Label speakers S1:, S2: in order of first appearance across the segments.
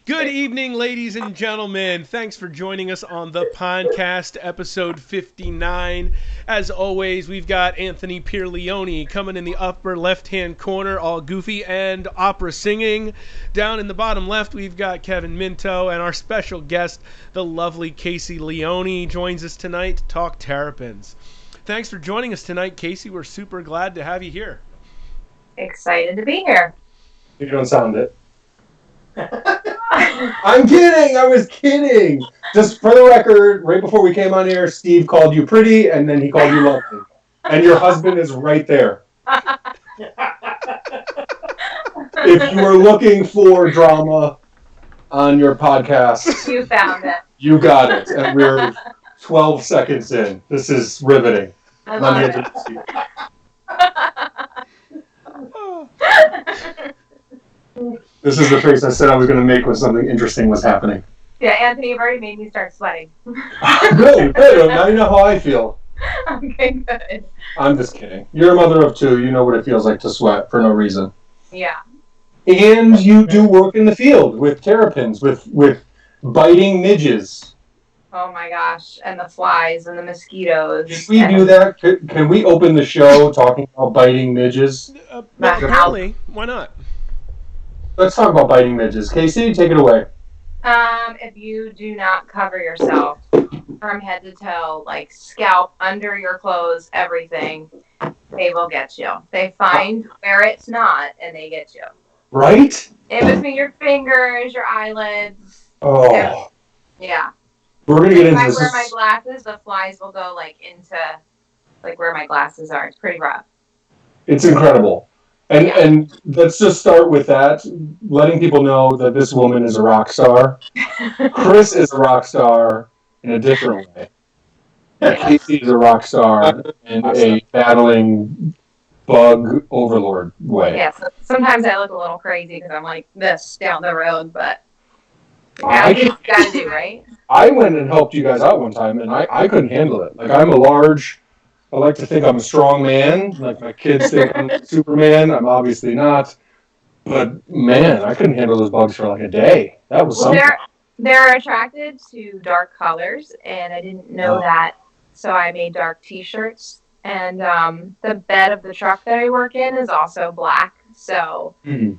S1: Good evening, ladies and gentlemen. Thanks for joining us on the Pondcast, episode 59. As always, we've got Anthony Leone coming in the upper left-hand corner, all goofy and opera singing. Down in the bottom left, we've got Kevin Minto, and our special guest, the lovely Casey Leone, joins us tonight to talk terrapins. Thanks for joining us tonight, Casey. We're super glad to have you here.
S2: Excited to be here.
S3: You don't sound it. I'm kidding. I was kidding. Just for the record, right before we came on air, Steve called you pretty, and then he called you lovely. And your husband is right there. If you were looking for drama on your podcast,
S2: you found it.
S3: You got it. And we're 12 seconds in. This is riveting.
S2: I love it.
S3: This is the face I said I was going to make when something interesting was happening.
S2: Yeah, Anthony, you've already made me start sweating.
S3: Good. Now you know how I feel.
S2: Okay, good.
S3: I'm just kidding. You're a mother of two. You know what it feels like to sweat for no reason.
S2: Yeah.
S3: And you do work in the field with terrapins, with biting midges.
S2: Oh my gosh, and the flies and the mosquitoes.
S3: Can we do that? Can we open the show talking about biting midges?
S1: Not really. Why not?
S3: Let's talk about biting midges. Casey, take it away.
S2: If you do not cover yourself from head to toe, like scalp, under your clothes, everything, they will get you. They find where it's not, and they get you.
S3: Right?
S2: In between your fingers, your eyelids.
S3: Oh.
S2: Yeah.
S3: We're going to get into
S2: this. If I
S3: this.
S2: wear my glasses, the flies will go into where my glasses are. It's pretty rough.
S3: It's incredible. And let's just start with that, letting people know that this woman is a rock star. Chris is a rock star in a different way. Casey is a rock star in a battling bug overlord way.
S2: Yeah, so sometimes I look a little crazy because I'm like this down the road, but you gotta do, right?
S3: I went and helped you guys out one time, and I couldn't handle it. Like, I like to think I'm a strong man. Like, my kids think I'm Superman. I'm obviously not. But, man, I couldn't handle those bugs for like a day. That was something.
S2: They're attracted to dark colors, and I didn't know that. So I made dark T-shirts. And the bed of the truck that I work in is also black. So we're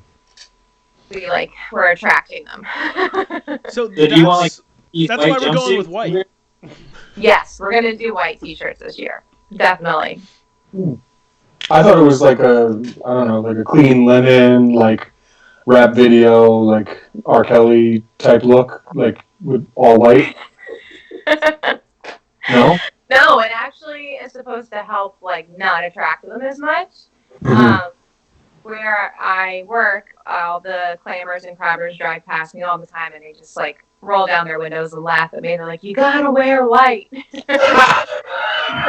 S2: attracting them.
S1: So that's why we're going with white.
S2: Yes, we're going to do white T-shirts this year. Definitely.
S3: I thought it was like a clean linen, like rap video, like R. Kelly type look, like with all white. No?
S2: No, it actually is supposed to help, like, not attract them as much. Where I work, all the clammers and crabbers drive past me all the time, and they just, like, roll down their windows and laugh at me. They're like, you gotta wear white. And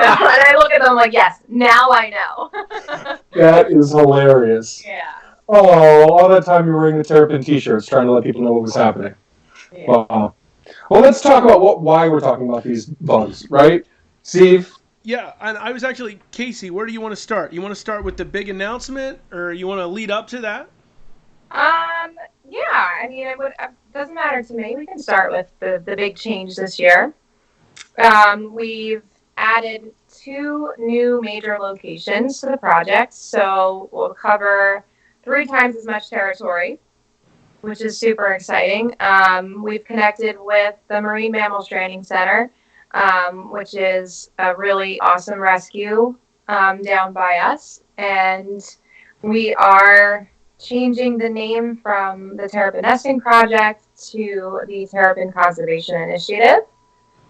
S2: I look at them like, yes, now I know.
S3: That is hilarious.
S2: Yeah.
S3: Oh, all that time you were wearing the Terrapin t-shirts trying to let people know what was happening. Yeah. Wow. Well, let's talk about why we're talking about these bugs, right? Steve?
S1: Yeah, and I was actually, Casey, where do you want to start? You want to start with the big announcement, or you want to lead up to that?
S2: Yeah, I mean, it doesn't matter to me. We can start with the big change this year. We've added 2 new major locations to the project, so we'll cover 3 times as much territory, which is super exciting. We've connected with the Marine Mammals Training Center, which is a really awesome rescue down by us, and we are changing the name from the Terrapin Nesting Project to the Terrapin Conservation Initiative.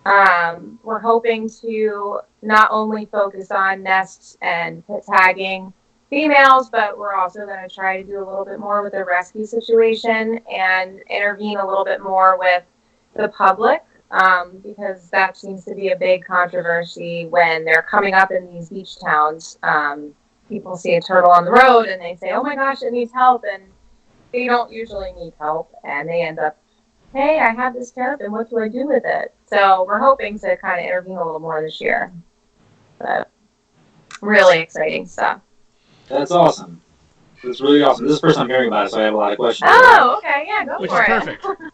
S2: We're hoping to not only focus on nests and tagging females, but we're also going to try to do a little bit more with the rescue situation and intervene a little bit more with the public, because that seems to be a big controversy when they're coming up in these beach towns. People see a turtle on the road and they say, oh my gosh, it needs help, and they don't usually need help, and they end up, hey, I have this terrapin, what do I do with it? So we're hoping to kind of intervene a little more this year. But really exciting stuff.
S4: That's awesome. It's really awesome. This is the first time hearing about it, so I have a lot of questions.
S2: Oh, okay, yeah, go
S1: Which
S2: for
S1: is
S2: it.
S1: perfect.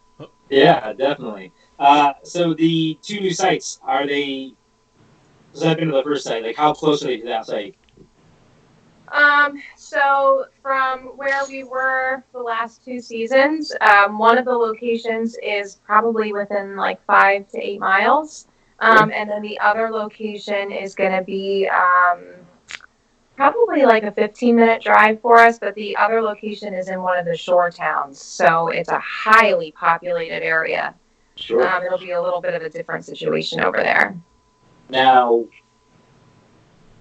S4: Yeah, definitely. So the two new sites, are they? So I've been to the first site. Like, how close are they to that site?
S2: So from where we were the last 2 seasons, one of the locations is probably within like 5 to 8 miles. And then the other location is going to be probably like a 15-minute drive for us, but the other location is in one of the shore towns. So it's a highly populated area.
S4: Sure.
S2: It'll be a little bit of a different situation over there.
S4: Now,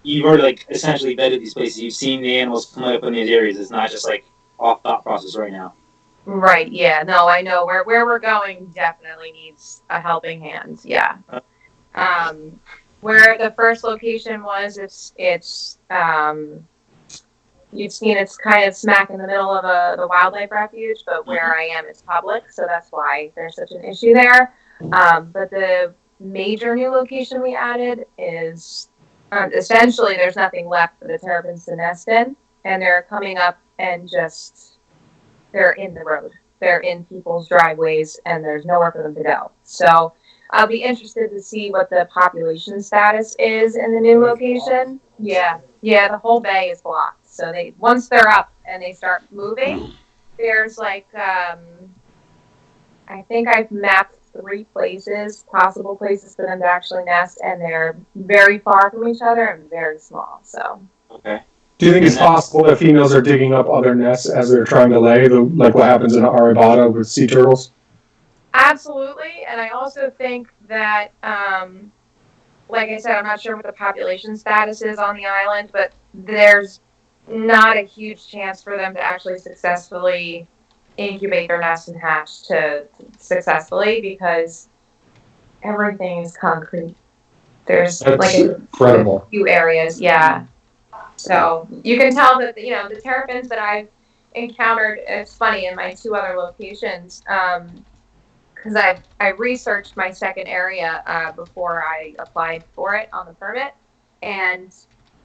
S4: you've already like essentially vetted these places. You've seen the animals come up in these areas. It's not just like off thought process right now.
S2: Right. Yeah. No, I know where we're going definitely needs a helping hand. Yeah. Where the first location was, you've seen it's kind of smack in the middle of the wildlife refuge, but where I am, it's public, so that's why there's such an issue there. But the major new location we added is essentially there's nothing left for the terrapins to nest in, and they're coming up and just they're in the road. They're in people's driveways, and there's nowhere for them to go. So I'll be interested to see what the population status is in the new location. Yeah, the whole bay is blocked. So they once they're up and they start moving, there's like I think I've mapped 3 possible places for them to actually nest, and they're very far from each other and very small. So.
S4: Okay.
S3: Do you think it's possible that females are digging up other nests as they're trying to lay, like what happens in Arabata with sea turtles?
S2: Absolutely, and I also think that, like I said, I'm not sure what the population status is on the island, but there's not a huge chance for them to actually successfully incubate their nest and hatch to successfully because everything is concrete. There's
S3: That's
S2: like
S3: incredible.
S2: a few areas, yeah. So you can tell that the terrapins that I've encountered. It's funny in my 2 other locations. Because I researched my second area before I applied for it on the permit, and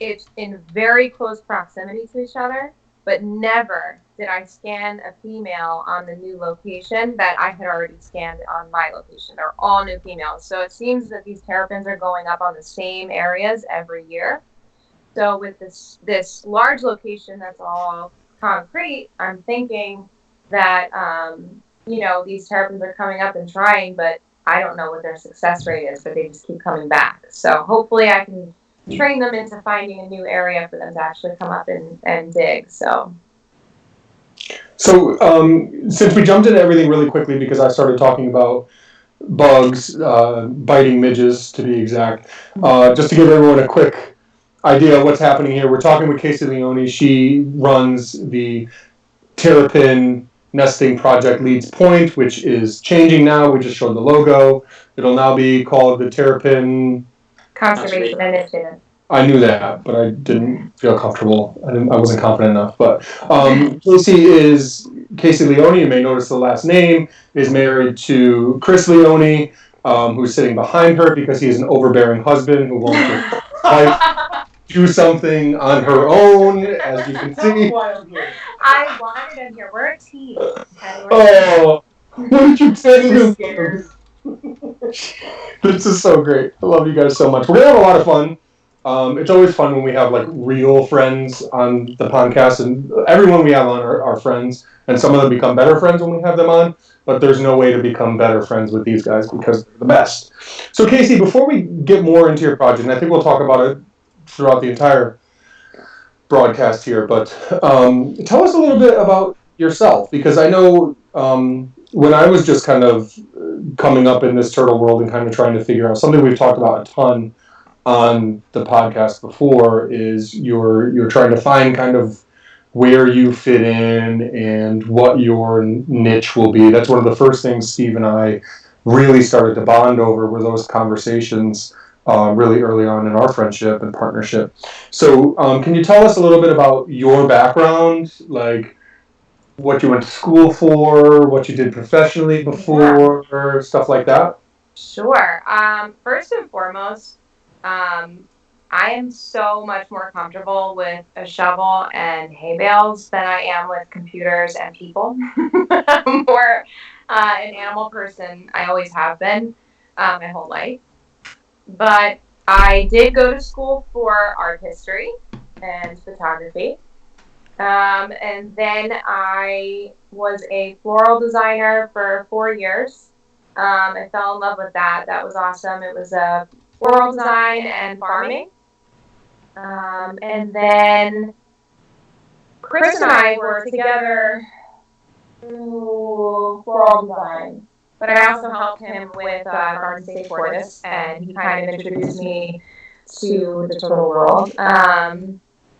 S2: it's in very close proximity to each other, but never did I scan a female on the new location that I had already scanned on my location. They're all new females. So it seems that these terrapins are going up on the same areas every year. So with this large location that's all concrete, I'm thinking that these terrapins are coming up and trying, but I don't know what their success rate is, but they just keep coming back. So hopefully I can train them into finding a new area for them to actually come up and dig. So
S3: since we jumped into everything really quickly because I started talking about bugs, biting midges to be exact, just to give everyone a quick idea of what's happening here, we're talking with Casey Leone. She runs the Terrapin Nesting Project Leeds Point, which is changing now. We just showed the logo. It'll now be called the Terrapin
S2: Conservation Initiative.
S3: I knew that, but I didn't feel comfortable. I wasn't confident enough. But Casey Leone. You may notice the last name is married to Chris Leone, who's sitting behind her because he is an overbearing husband who won't let his wife do something on her own, as you can see.
S2: I wanted him here. We're a team.
S3: Oh, what did you say? This is so great. I love you guys so much. We're gonna have a lot of fun. It's always fun when we have like real friends on the podcast, and everyone we have on are friends, and some of them become better friends when we have them on. But there's no way to become better friends with these guys because they're the best. So Casey, before we get more into your project, and I think we'll talk about it throughout the entire broadcast here, but tell us a little bit about yourself, because I know when I was just kind of coming up in this turtle world and kind of trying to figure out something we've talked about a ton on the podcast before is you're trying to find kind of where you fit in and what your niche will be. That's one of the first things Steve and I really started to bond over were those conversations really early on in our friendship and partnership. So can you tell us a little bit about your background, like what you went to school for, what you did professionally before, stuff like that?
S2: Sure. First and foremost, I I am so much more comfortable with a shovel and hay bales than I am with computers and people. I'm more an animal person. I always have been my whole life. But I did go to school for art history and photography. And then I was a floral designer for 4 years. I fell in love with that. That was awesome. It was a floral design and farming. And then Chris and I were together through floral design. But I also helped him with Garden State Tortoise, and he kind of introduced me to the turtle world.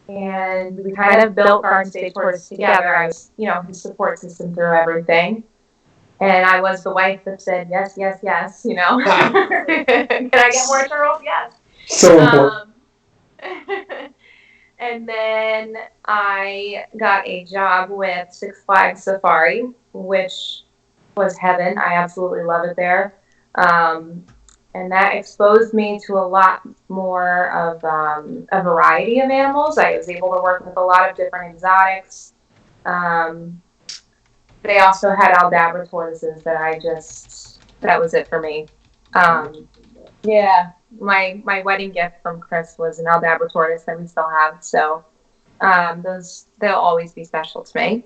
S2: And we kind of built Garden State Tortoise together. I was, his support system through everything. And I was the wife that said, yes, yes, yes, Can I get more turtles? Yes.
S3: So important.
S2: And then I got a job with Six Flags Safari, which was heaven. I absolutely love it there. And that exposed me to a lot more of a variety of animals. I was able to work with a lot of different exotics. They also had Aldabra tortoises that was it for me. Yeah, my wedding gift from Chris was an Aldabra tortoise that we still have. So they'll always be special to me.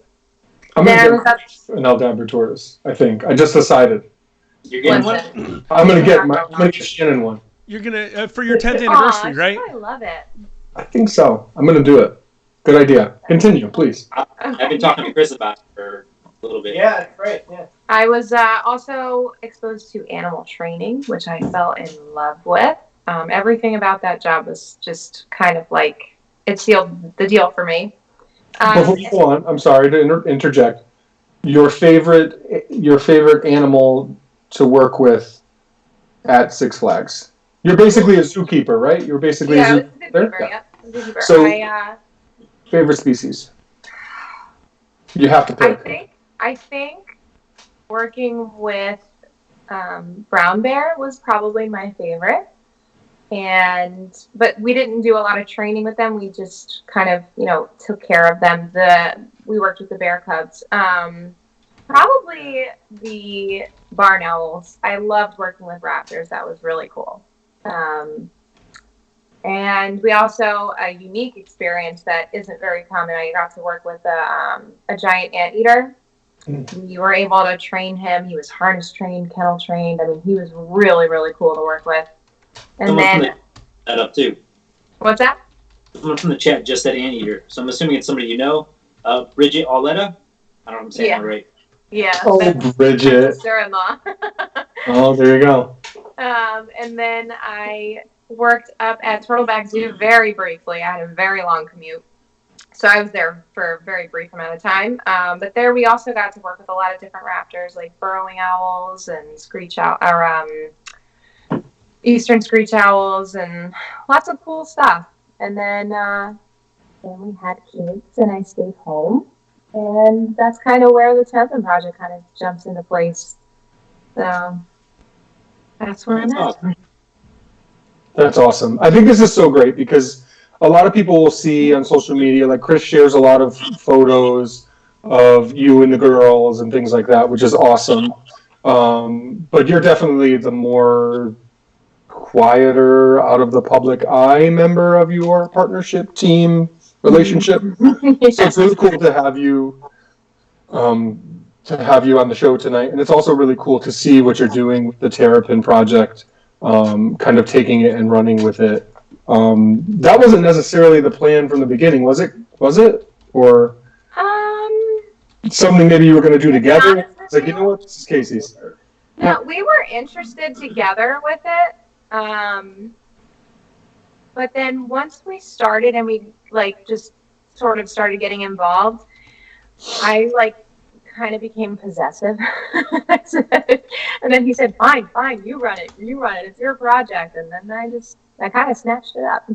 S3: I'm going to get an Aldabra tortoise, I think. I just decided.
S4: You're getting
S2: Listen,
S3: I'm going to get Shannon one.
S1: You're going to, for your 10th anniversary, right?
S2: I love it.
S3: I think so. I'm going to do it. Good idea. Continue, please.
S4: I've been talking to Chris about it for a little bit.
S5: Yeah, it's great. Yeah.
S2: I was also exposed to animal training, which I fell in love with. Everything about that job was just kind of like it sealed the deal for me.
S3: Before you go on, I'm sorry to interject. Your favorite animal to work with at Six Flags? You're basically a zookeeper, right? You're basically a zookeeper.
S2: Yeah. Zookeeper.
S3: So, favorite species? You have to pick.
S2: I think working with brown bear was probably my favorite. But we didn't do a lot of training with them. We just kind of, took care of them. We worked with the bear cubs. Probably the barn owls. I loved working with raptors. That was really cool. And we also, a unique experience that isn't very common, I got to work with a giant anteater. We were able to train him. He was harness trained, kennel trained. I mean, he was really, really cool to work with. And then
S4: that up too.
S2: What's that?
S4: Someone from the chat just said anteater, so I'm assuming it's somebody you know. Bridget Auletta. I don't know if I'm saying that right.
S2: Yeah.
S3: Oh, Bridget.
S2: Sister-in-law.
S3: Oh, there you go.
S2: And then I worked up at Turtleback Zoo very briefly. I had a very long commute. So I was there for a very brief amount of time. But there we also got to work with a lot of different raptors, like burrowing owls and eastern screech owls and lots of cool stuff. And then we had kids and I stayed home. And that's kind of where the Terrapin Project kind of jumps into place. So that's where I'm at.
S3: That's awesome. I think this is so great because a lot of people will see on social media, like Chris shares a lot of photos of you and the girls and things like that, which is awesome. But you're definitely the more quieter, out of the public eye member of your partnership team relationship.
S2: Yeah.
S3: So it's really cool to have you on the show tonight. And it's also really cool to see what you're doing with the Terrapin Project, kind of taking it and running with it. That wasn't necessarily the plan from the beginning, was it? Or something maybe you were going to do together? It's like, you know what, this is Casey's.
S2: No, we were interested together with it. But then once we started and we just sort of started getting involved, I kind of became possessive. And then he said, fine, you run it, it's your project. And then I kind of snatched it up.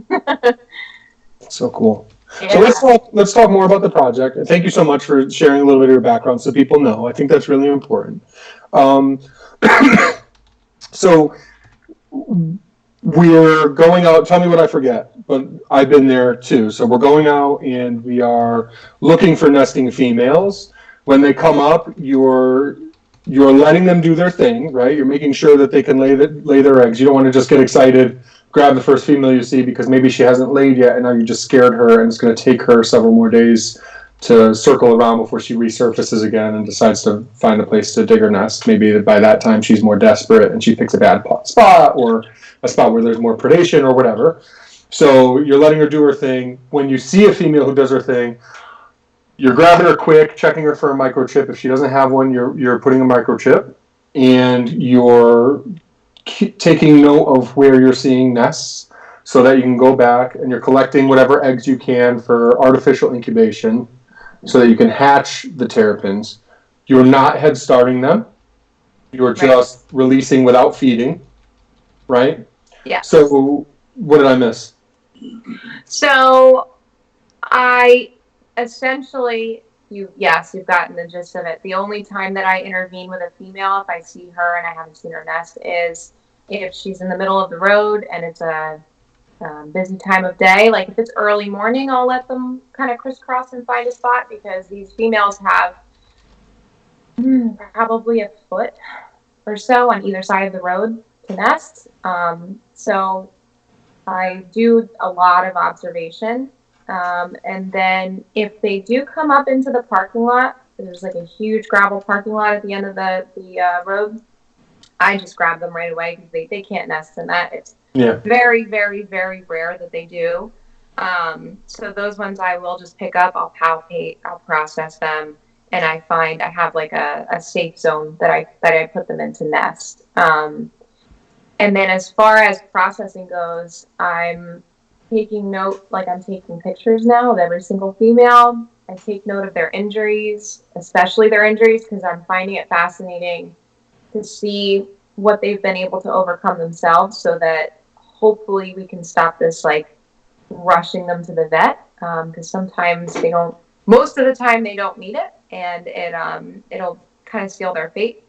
S3: So cool.
S2: Yeah.
S3: So let's talk more about the project. And thank you so much for sharing a little bit of your background so people know. I think that's really important. So We're going out. Tell me what I forget, but I've been there too. So we're going out and we are looking for nesting females. When they come up, you're letting them do their thing, right? You're making sure that they can lay their eggs. You don't want to just get excited, grab the first female you see because maybe she hasn't laid yet, and now you just scared her, and it's going to take her several more days to circle around before she resurfaces again and decides to find a place to dig her nest. Maybe by that time she's more desperate and she picks a bad spot or a spot where there's more predation or whatever. So you're letting her do her thing. When you see a female who does her thing, you're grabbing her quick, checking her for a microchip. If she doesn't have one, you're putting a microchip, and you're taking note of where you're seeing nests so that you can go back and you're collecting whatever eggs you can for artificial incubation so that you can hatch the terrapins. You're not head starting them. You're just releasing without feeding, right?
S2: Yeah.
S3: So what did I miss?
S2: So I essentially, you've gotten the gist of it. The only time that I intervene with a female, if I see her and I haven't seen her nest, is if she's in the middle of the road and it's a busy time of day. Like if it's early morning, I'll let them kind of crisscross and find a spot because these females have probably a foot or so on either side of the road to nest. So I do a lot of observation. And then if they do come up into the parking lot, there's like a huge gravel parking lot at the end of the road, I just grab them right away because they can't nest in that. It's very, very, very rare that they do. So those ones I will just pick up, I'll palpate, I'll process them, and I find I have like a safe zone that I put them into nest. And then as far as processing goes, I'm taking note, like I'm taking pictures now of every single female. I take note of their injuries, especially their injuries, because I'm finding it fascinating to see what they've been able to overcome themselves so that hopefully we can stop this like rushing them to the vet, because sometimes they don't, most of the time they don't need it, and it'll kind of seal their fate.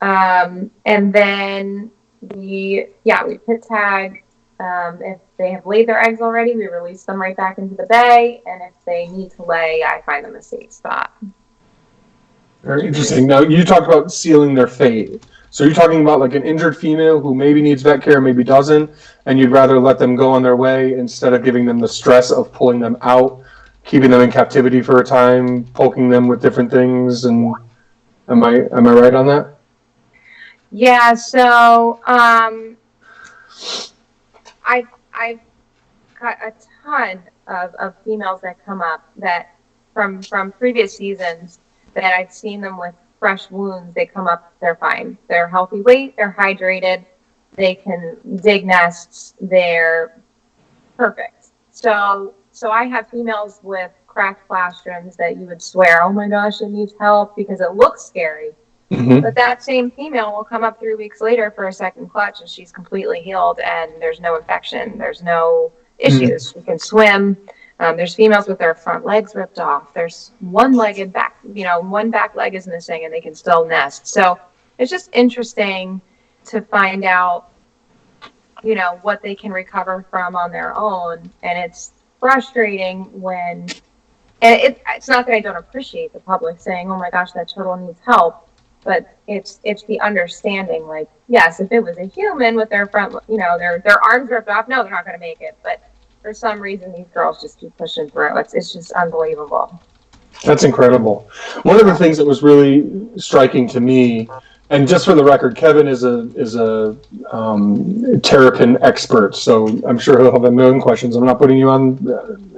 S2: And then we pit tag. If they have laid their eggs already, we release them right back into the bay, and if they need to lay, I find them a safe spot.
S3: Very interesting. Now, you talked about sealing their fate. So you're talking about like an injured female who maybe needs vet care, maybe doesn't, and you'd rather let them go on their way instead of giving them the stress of pulling them out, keeping them in captivity for a time, poking them with different things. And am I right on that?
S2: Yeah. So I've got a ton of females that come up that from previous seasons that I've seen them with fresh wounds. They come up, they're fine. They're healthy weight, they're hydrated, they can dig nests, they're perfect. So I have females with cracked plastrons that you would swear, oh my gosh, it needs help because it looks scary. Mm-hmm. But that same female will come up 3 weeks later for a second clutch and she's completely healed and there's no infection, there's no issues. Mm-hmm. She can swim. There's females with their front legs ripped off. There's one-legged back, one back leg is missing and they can still nest. So it's just interesting to find out, what they can recover from on their own. And it's frustrating when, and it's not that I don't appreciate the public saying, oh my gosh, that turtle needs help. But it's the understanding, like, yes, if it was a human with their front, their arms ripped off, no, they're not going to make it. But for some reason, these girls just keep pushing through. It's just unbelievable.
S3: That's incredible. One of the things that was really striking to me, and just for the record, Kevin is a terrapin expert, so I'm sure he'll have a million questions. I'm not putting you on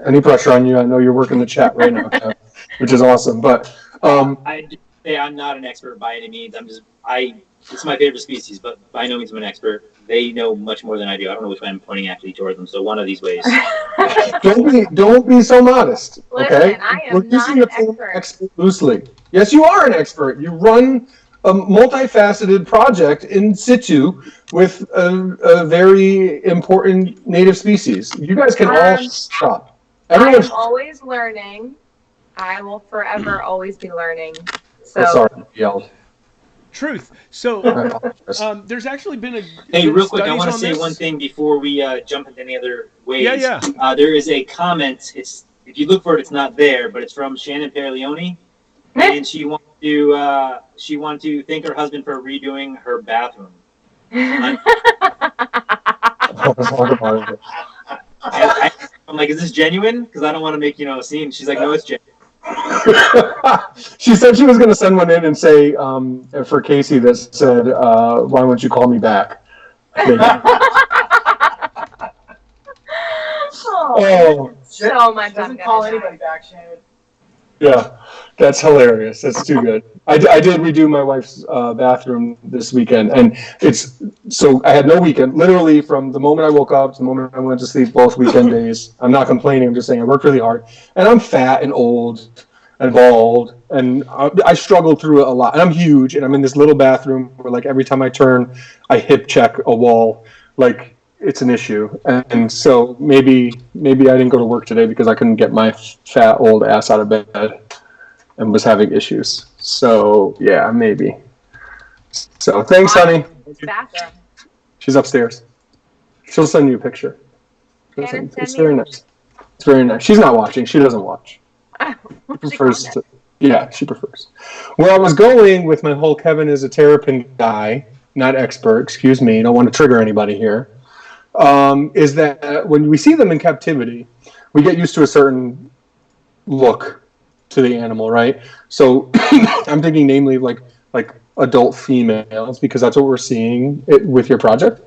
S3: any pressure on you. I know you're working the chat right now, Kevin, which is awesome. But
S4: I just say I'm not an expert by any means. It's my favorite species, but by no means I'm an expert. They know much more than I do. I don't know which way I'm pointing actually toward them. So one of these ways.
S3: Don't be so modest. Okay,
S2: listen, I am not an
S3: expert loosely. Yes, you are an expert. You run a multifaceted project in situ with a very important native species. You guys can all stop.
S2: I'm always learning. I will forever always be learning. So
S3: sorry, I yelled.
S1: Truth. So there's actually been
S4: Hey, real quick, I
S1: studies
S4: want to
S1: on
S4: say
S1: this.
S4: one thing before we jump into any other ways.
S1: Yeah.
S4: There is a comment. It's if you look for it, it's not there, but it's from Shannon Leone, and she wanted to thank her husband for redoing her bathroom. I'm like, is this genuine? Because I don't want to make a scene. She's like, no, it's genuine.
S3: She said she was going to send one in and say for Casey that said, "Why won't you call me back?"
S2: So much.
S5: Doesn't call anybody back, Shannon.
S3: Yeah, that's hilarious. That's too good. I did redo my wife's bathroom this weekend, and so I had no weekend. Literally, from the moment I woke up to the moment I went to sleep, both weekend days. I'm not complaining. I'm just saying I worked really hard, and I'm fat and old and bald, and I struggled through it a lot. And I'm huge, and I'm in this little bathroom where, like, every time I turn, I hip check a wall, like. It's an issue, and so maybe I didn't go to work today because I couldn't get my fat old ass out of bed and was having issues. So yeah, maybe. So thanks, honey.
S2: Bathroom.
S3: She's upstairs. She'll send you a picture. It's very nice. It's very nice. She's not watching. She doesn't watch. She prefers to. Yeah, she prefers. Where I was going with my whole Kevin is a Terrapin guy, not expert. Excuse me. Don't want to trigger anybody here. Is that when we see them in captivity, we get used to a certain look to the animal, right? So I'm thinking namely like adult females, because that's what we're seeing with your project.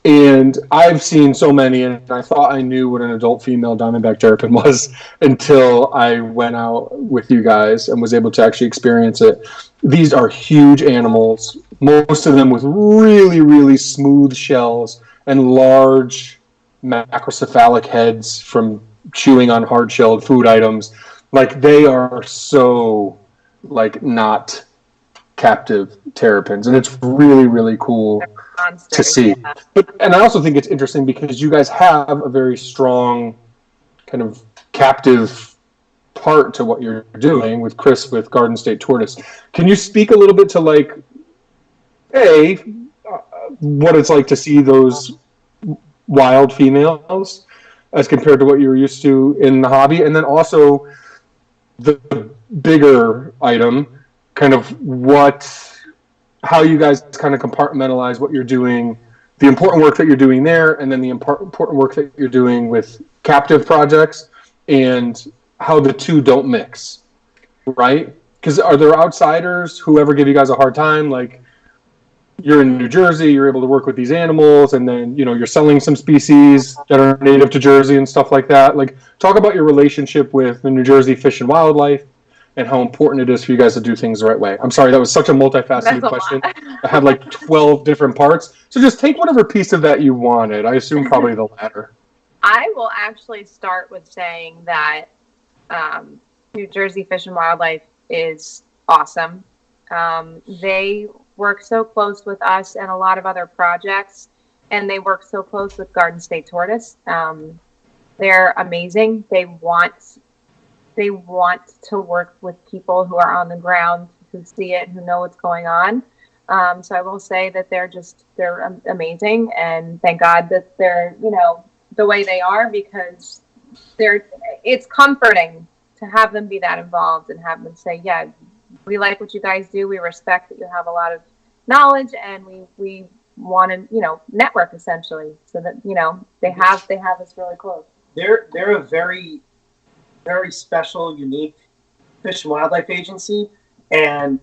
S3: And I've seen so many, and I thought I knew what an adult female diamondback terrapin was until I went out with you guys and was able to actually experience it. These are huge animals, most of them with really, really smooth shells and large macrocephalic heads from chewing on hard-shelled food items. Like, they are so, like, not captive terrapins, and it's really, really cool to see.
S2: Yeah.
S3: And I also think it's interesting because you guys have a very strong kind of captive part to what you're doing with Chris with Garden State Tortoise. Can you speak a little bit to, like, what it's like to see those wild females as compared to what you were used to in the hobby, and then also the bigger item, kind of how you guys kind of compartmentalize what you're doing, the important work that you're doing there, and then the important work that you're doing with captive projects, and how the two don't mix, right? Because are there outsiders who ever give you guys a hard time, like, you're in New Jersey, you're able to work with these animals, and then, you're selling some species that are native to Jersey and stuff like that. Like, talk about your relationship with the New Jersey Fish and Wildlife and how important it is for you guys to do things the right way. I'm sorry, that was such a multifaceted question. I had like 12 different parts. So just take whatever piece of that you wanted. I assume probably the latter.
S2: I will actually start with saying that New Jersey Fish and Wildlife is awesome. They work so close with us and a lot of other projects, and they work so close with Garden State Tortoise. They're amazing. They want to work with people who are on the ground, who see it, who know what's going on. So I will say that they're amazing, and thank God that they're, the way they are, because it's comforting to have them be that involved and have them say, yeah, we like what you guys do. We respect that you have a lot of knowledge, and we want to, network essentially, so that, they have us really close.
S5: They're a very, very special, unique fish and wildlife agency, and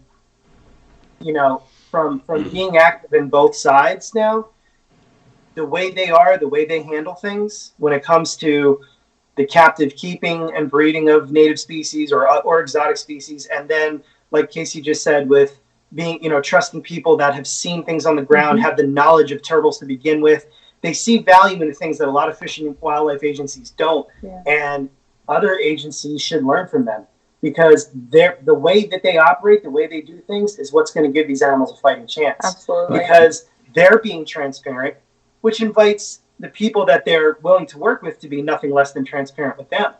S5: from being active in both sides now, the way they handle things when it comes to the captive keeping and breeding of native species or exotic species, and then, like Casey just said, with being, trusting people that have seen things on the ground, have the knowledge of turtles to begin with. They see value in the things that a lot of fishing and wildlife agencies don't. Yeah. And other agencies should learn from them, because the way that they operate, the way they do things is what's going to give these animals a fighting chance.
S2: Absolutely.
S5: Because they're being transparent, which invites the people that they're willing to work with to be nothing less than transparent with them.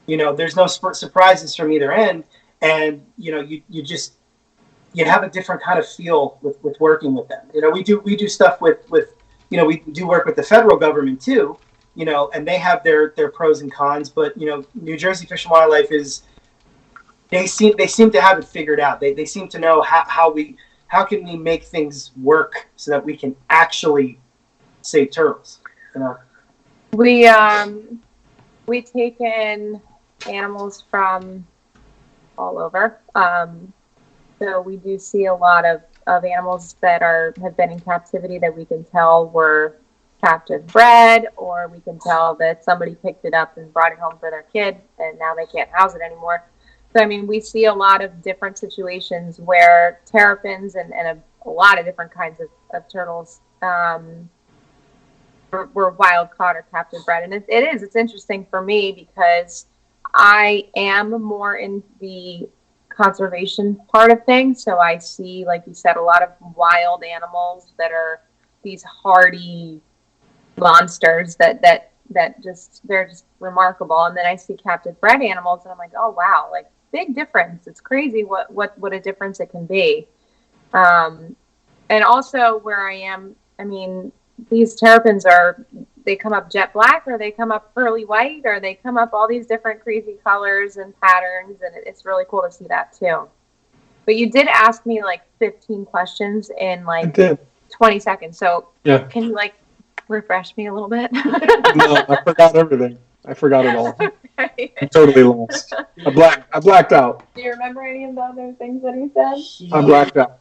S5: There's no surprises from either end. And, you have a different kind of feel with working with them. We do stuff with we do work with the federal government too, and they have their pros and cons. But New Jersey Fish and Wildlife they seem to have it figured out. They seem to know how can we make things work so that we can actually save turtles.
S2: We take in animals from all over. So we do see a lot of animals that have been in captivity that we can tell were captive bred, or we can tell that somebody picked it up and brought it home for their kid and now they can't house it anymore. So, I mean, we see a lot of different situations where terrapins and a lot of different kinds of turtles were wild caught or captive bred. And it's interesting for me because I am more in the conservation part of things. So I see, like you said, a lot of wild animals that are these hardy monsters that they're just remarkable. And then I see captive bred animals and I'm like, oh wow, like big difference. It's crazy what a difference it can be. And also where I am, I mean, these terrapins they come up jet black, or they come up pearly white, or they come up all these different crazy colors and patterns, and it's really cool to see that too. But you did ask me like 15 questions in like 20 seconds. So
S3: yeah.
S2: Can you like refresh me a little bit?
S3: No, I forgot everything. I forgot it all.
S2: Okay.
S3: I'm totally lost. I blacked out.
S2: Do you remember any of the other things that he said?
S3: I blacked out.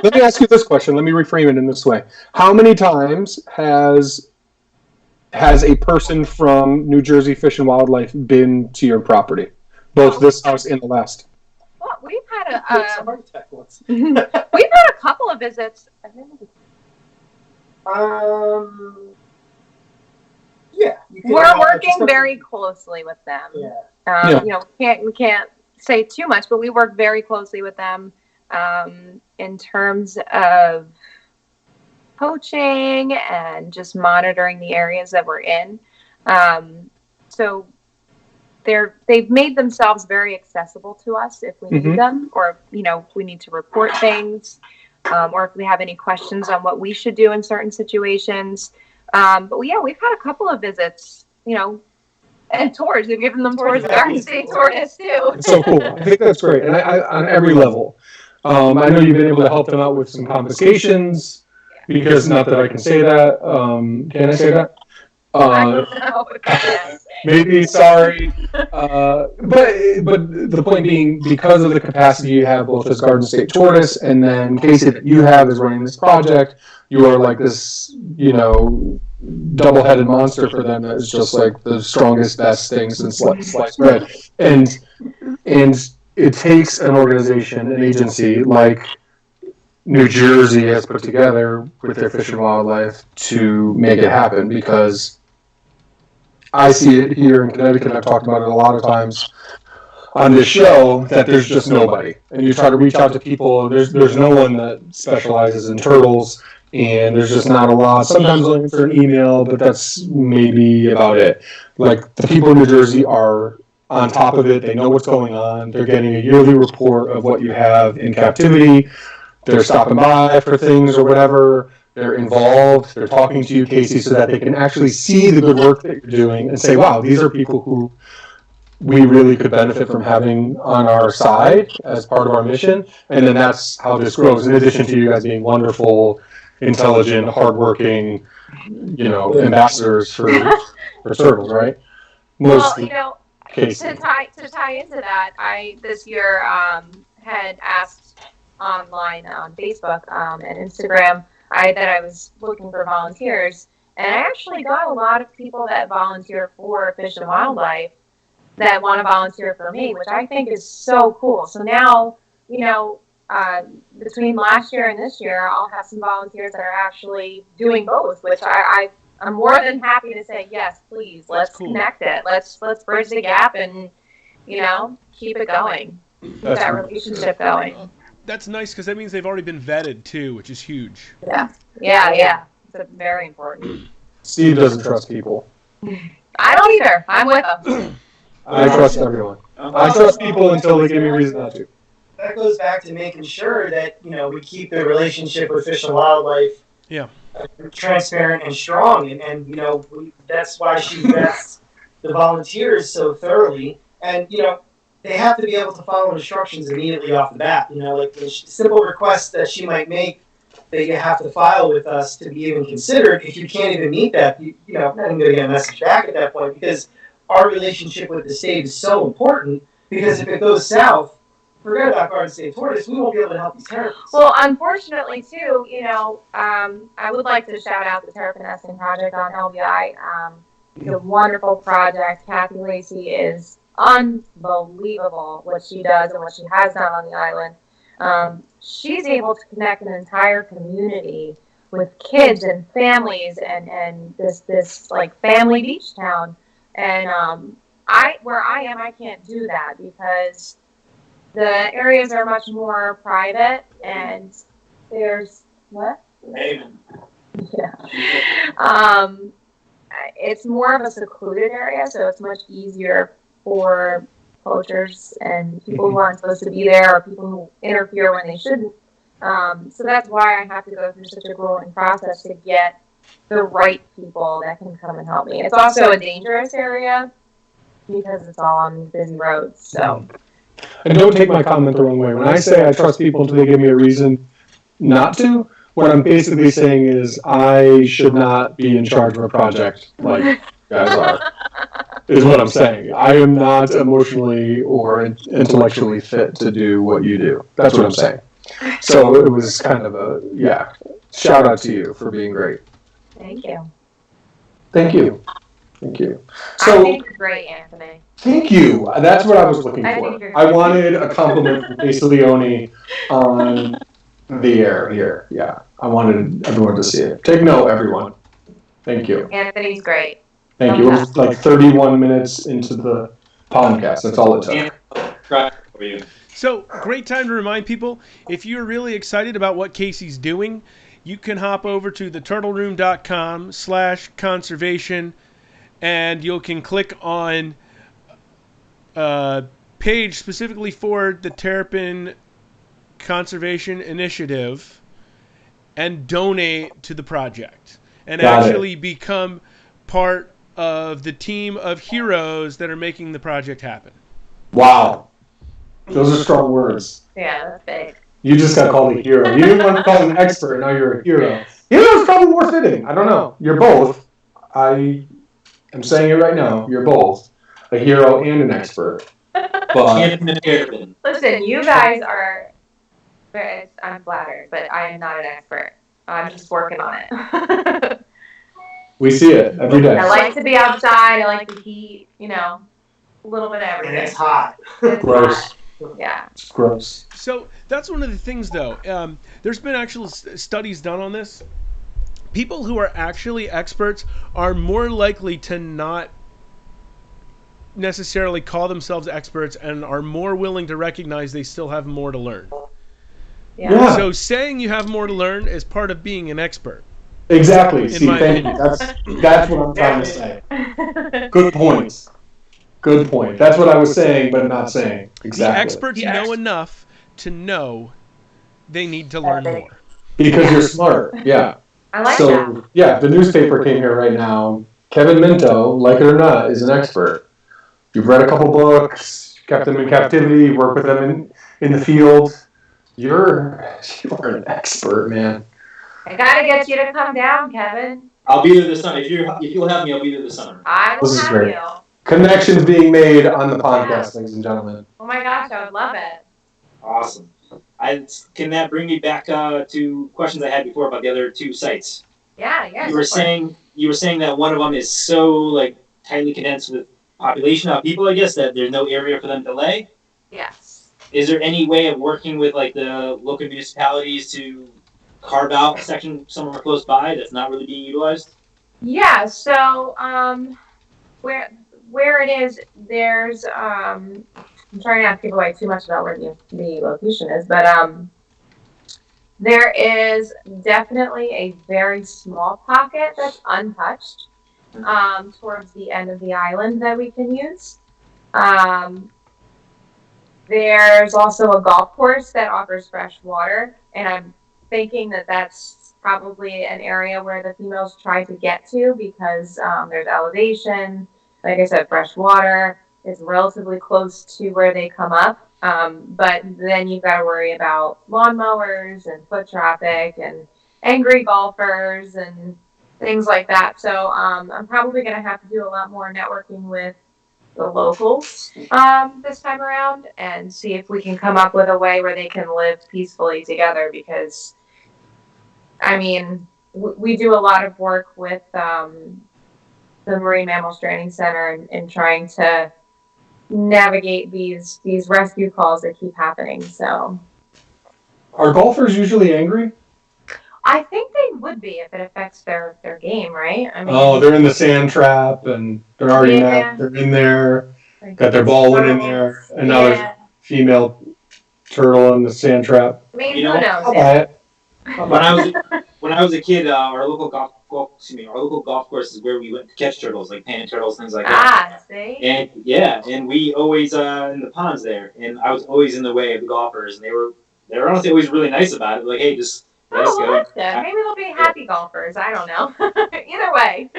S3: Let me ask you this question. Let me reframe it in this way. How many times has a person from New Jersey Fish and Wildlife been to your property? Both this house and the last.
S2: Well, we've had we've had a couple of visits.
S5: Yeah.
S2: We're working very closely with them.
S5: Yeah.
S2: We can't say too much, but we work very closely with them in terms of poaching and just monitoring the areas that we're in. So they've made themselves very accessible to us if we need them, or if we need to report things, or if we have any questions on what we should do in certain situations. But yeah, we've had a couple of visits, and tours. We've given them tours of Garden State tourists too.
S3: It's so cool. I think that's great, and I on every level. I know you've been able to help them out with some confiscations, because not that I can say that. Can I say that? Maybe sorry, but the point being, because of the capacity you have both as Garden State tourists, and then Casey that you have is running this project, you are like this, double-headed monster for them that is just like the strongest, best thing since sliced bread. And it takes an organization, an agency like New Jersey has put together with their Fish and Wildlife to make it happen, because I see it here in Connecticut. I've talked about it a lot of times on this show, that there's just nobody. And you try to reach out to people, there's no one that specializes in turtles, and there's just not a lot. Sometimes they'll answer an email, but that's maybe about it. Like, the people in New Jersey are on top of it. They know what's going on. They're getting a yearly report of what you have in captivity. They're stopping by for things or whatever. They're involved. They're talking to you, Casey, so that they can actually see the good work that you're doing and say, wow, these are people who we really could benefit from having on our side as part of our mission. And then that's how this grows, in addition to you guys being wonderful, intelligent, hardworking, ambassadors for turtles, right?
S2: To tie into that, I this year had asked online on Facebook and Instagram that I was looking for volunteers, and I actually got a lot of people that volunteer for Fish and Wildlife that want to volunteer for me, which I think is so cool. So now, between last year and this year, I'll have some volunteers that are actually doing both, which I'm more than happy to say, yes, please, let's connect it. Let's bridge the gap and, keep it going. Keep that relationship going.
S1: That's nice, because that means they've already been vetted too, which is huge.
S2: Yeah. It's very important.
S3: Steve doesn't trust people.
S2: I don't either. I'm with him.
S3: I trust everyone. I trust people until they give me a reason not to.
S5: that goes back to making sure that we keep the relationship with Fish and Wildlife
S1: Yeah.
S5: transparent and strong, and that's why she vets the volunteers so thoroughly, and they have to be able to follow instructions immediately off the bat. Like the simple requests that she might make that you have to file with us to be even considered. If you can't even meet that, not even going to get a message back at that point, because our relationship with the state is so important. Because if it goes south, forget about Garden State Tortoise, we won't be able to help these terrapins.
S2: Well, unfortunately, too, I would like to shout out the Terrapin Nesting Project on LBI. It's a wonderful project. Kathy Lacey is unbelievable what she does and what she has done on the island. She's able to connect an entire community with kids and families and this like family beach town. And where I am, I can't do that because the areas are much more private and there's what?
S4: Amen.
S2: Yeah. It's more of a secluded area, so it's much easier for poachers and people who aren't supposed to be there or people who interfere when they shouldn't. So that's why I have to go through such a grueling process to get the right people that can come and help me. It's also a dangerous area because it's all on busy roads. So.
S3: And don't take my comment the wrong way. When I say I trust people until they give me a reason not to, what I'm basically saying is I should not be in charge of a project like you guys are, is what I'm saying. I am not emotionally or intellectually fit to do what you do. That's what I'm saying. So it was kind of a, shout out to you for being great.
S2: Thank you.
S3: Thank you. Thank you.
S2: I think you're great, Anthony.
S3: Thank you. That's what I was looking for. I wanted a compliment from Casey Leone on the air here. Yeah. I wanted everyone to see it. Take note, everyone. Thank you.
S2: Anthony's great.
S3: Thank you. It was like 31 minutes into the podcast. That's all it took.
S1: So, great time to remind people, if you're really excited about what Casey's doing, you can hop over to theturtleroom.com/conservation and you can click on a page specifically for the Terrapin Conservation Initiative and donate to the project and actually become part of the team of heroes that are making the project happen.
S3: Wow. Those are strong words.
S2: Yeah, that's big.
S3: You just got called a hero. You didn't want to call an expert, now you're a hero. Hero's probably more fitting. I don't know. You're both. I am saying it right now. You're both a hero and an expert. But
S2: listen, you guys are. I'm flattered, but I am not an expert. I'm just working on it.
S3: We see it every day.
S2: I like to be outside. I like the heat. A little bit of everything.
S5: And it's hot.
S3: Gross.
S2: Yeah.
S3: Gross.
S1: So that's one of the things, though. There's been actual studies done on this. People who are actually experts are more likely to not necessarily call themselves experts and are more willing to recognize they still have more to learn.
S2: Yeah.
S1: So saying you have more to learn is part of being an expert.
S3: Exactly. See, thank you. That's what I'm trying to say. Good point. Good point. That's what I was saying, but not saying. Exactly.
S1: The experts know enough to know they need to learn more.
S3: Because you're smart. Yeah.
S2: I like that.
S3: Yeah, the newspaper came here right now. Kevin Minto, like it or not, is an expert. You've read a couple books, kept them in captivity, worked with them in the field. You are an expert, man.
S2: I gotta get you to come down, Kevin.
S4: I'll be there this summer. If you'll have me, I'll be there this summer.
S2: I will have
S3: great.
S2: you.
S3: Connections being made on the podcast, ladies and gentlemen.
S2: Oh my gosh, I would love it.
S4: Awesome. Can that bring me back to questions I had before about the other two sites?
S2: Yeah.
S4: You were saying that one of them is so tightly condensed with population of people, I guess, that there's no area for them to lay.
S2: Yes.
S4: Is there any way of working with the local municipalities to carve out a section somewhere close by that's not really being utilized?
S2: Yeah. So where it is, there's I'm trying not to give away too much about where the location is, but there is definitely a very small pocket that's untouched towards the end of the island that we can use. There's also a golf course that offers fresh water, and I'm thinking that that's probably an area where the females try to get to because there's elevation. Like I said, fresh water is relatively close to where they come up. But then you've got to worry about lawnmowers and foot traffic and angry golfers and things like that. So I'm probably going to have to do a lot more networking with the locals this time around and see if we can come up with a way where they can live peacefully together because I mean we do a lot of work with the Marine Mammals Training Center and trying to navigate these rescue calls that keep happening. So
S3: Are golfers usually angry?
S2: I think they would be if it affects their game, right? I
S3: mean, they're in the sand trap and they're already mad. They're in there, got their ball went in there, and now there's a female turtle in the sand trap.
S2: I mean, who knows?
S4: When I was a kid, our local golf course is where we went to catch turtles, like panda turtles, things like that.
S2: See?
S4: And we always in the ponds there, and I was always in the way of the golfers, and they were honestly always really nice about it. Like, hey, just let us go.
S2: That's good. Maybe they'll be happy golfers. I don't know. Either way.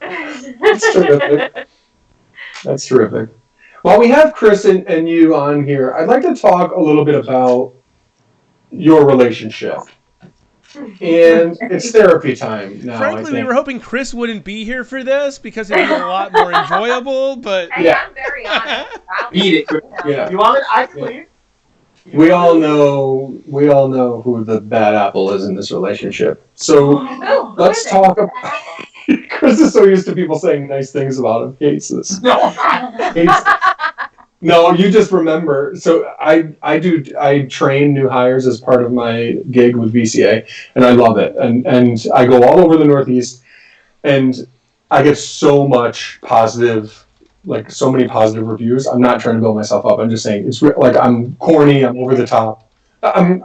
S3: That's terrific. That's terrific. While we have Chris and you on here, I'd like to talk a little bit about your relationship. And it's therapy time now.
S1: Frankly, we were hoping Chris wouldn't be here for this because it'd be a lot more enjoyable, but...
S2: I'm very honest.
S4: Beat it, Chris.
S3: Yeah.
S5: You want it? I can leave.
S3: We all know who the bad apple is in this relationship. So let's talk about. Chris is so used to people saying nice things about him. He hates this. No, you just remember. So I train new hires as part of my gig with VCA, and I love it. And I go all over the Northeast, and I get so much positive. Like so many positive reviews. I'm not trying to build myself up. I'm just saying it's like I'm corny. I'm over the top. I'm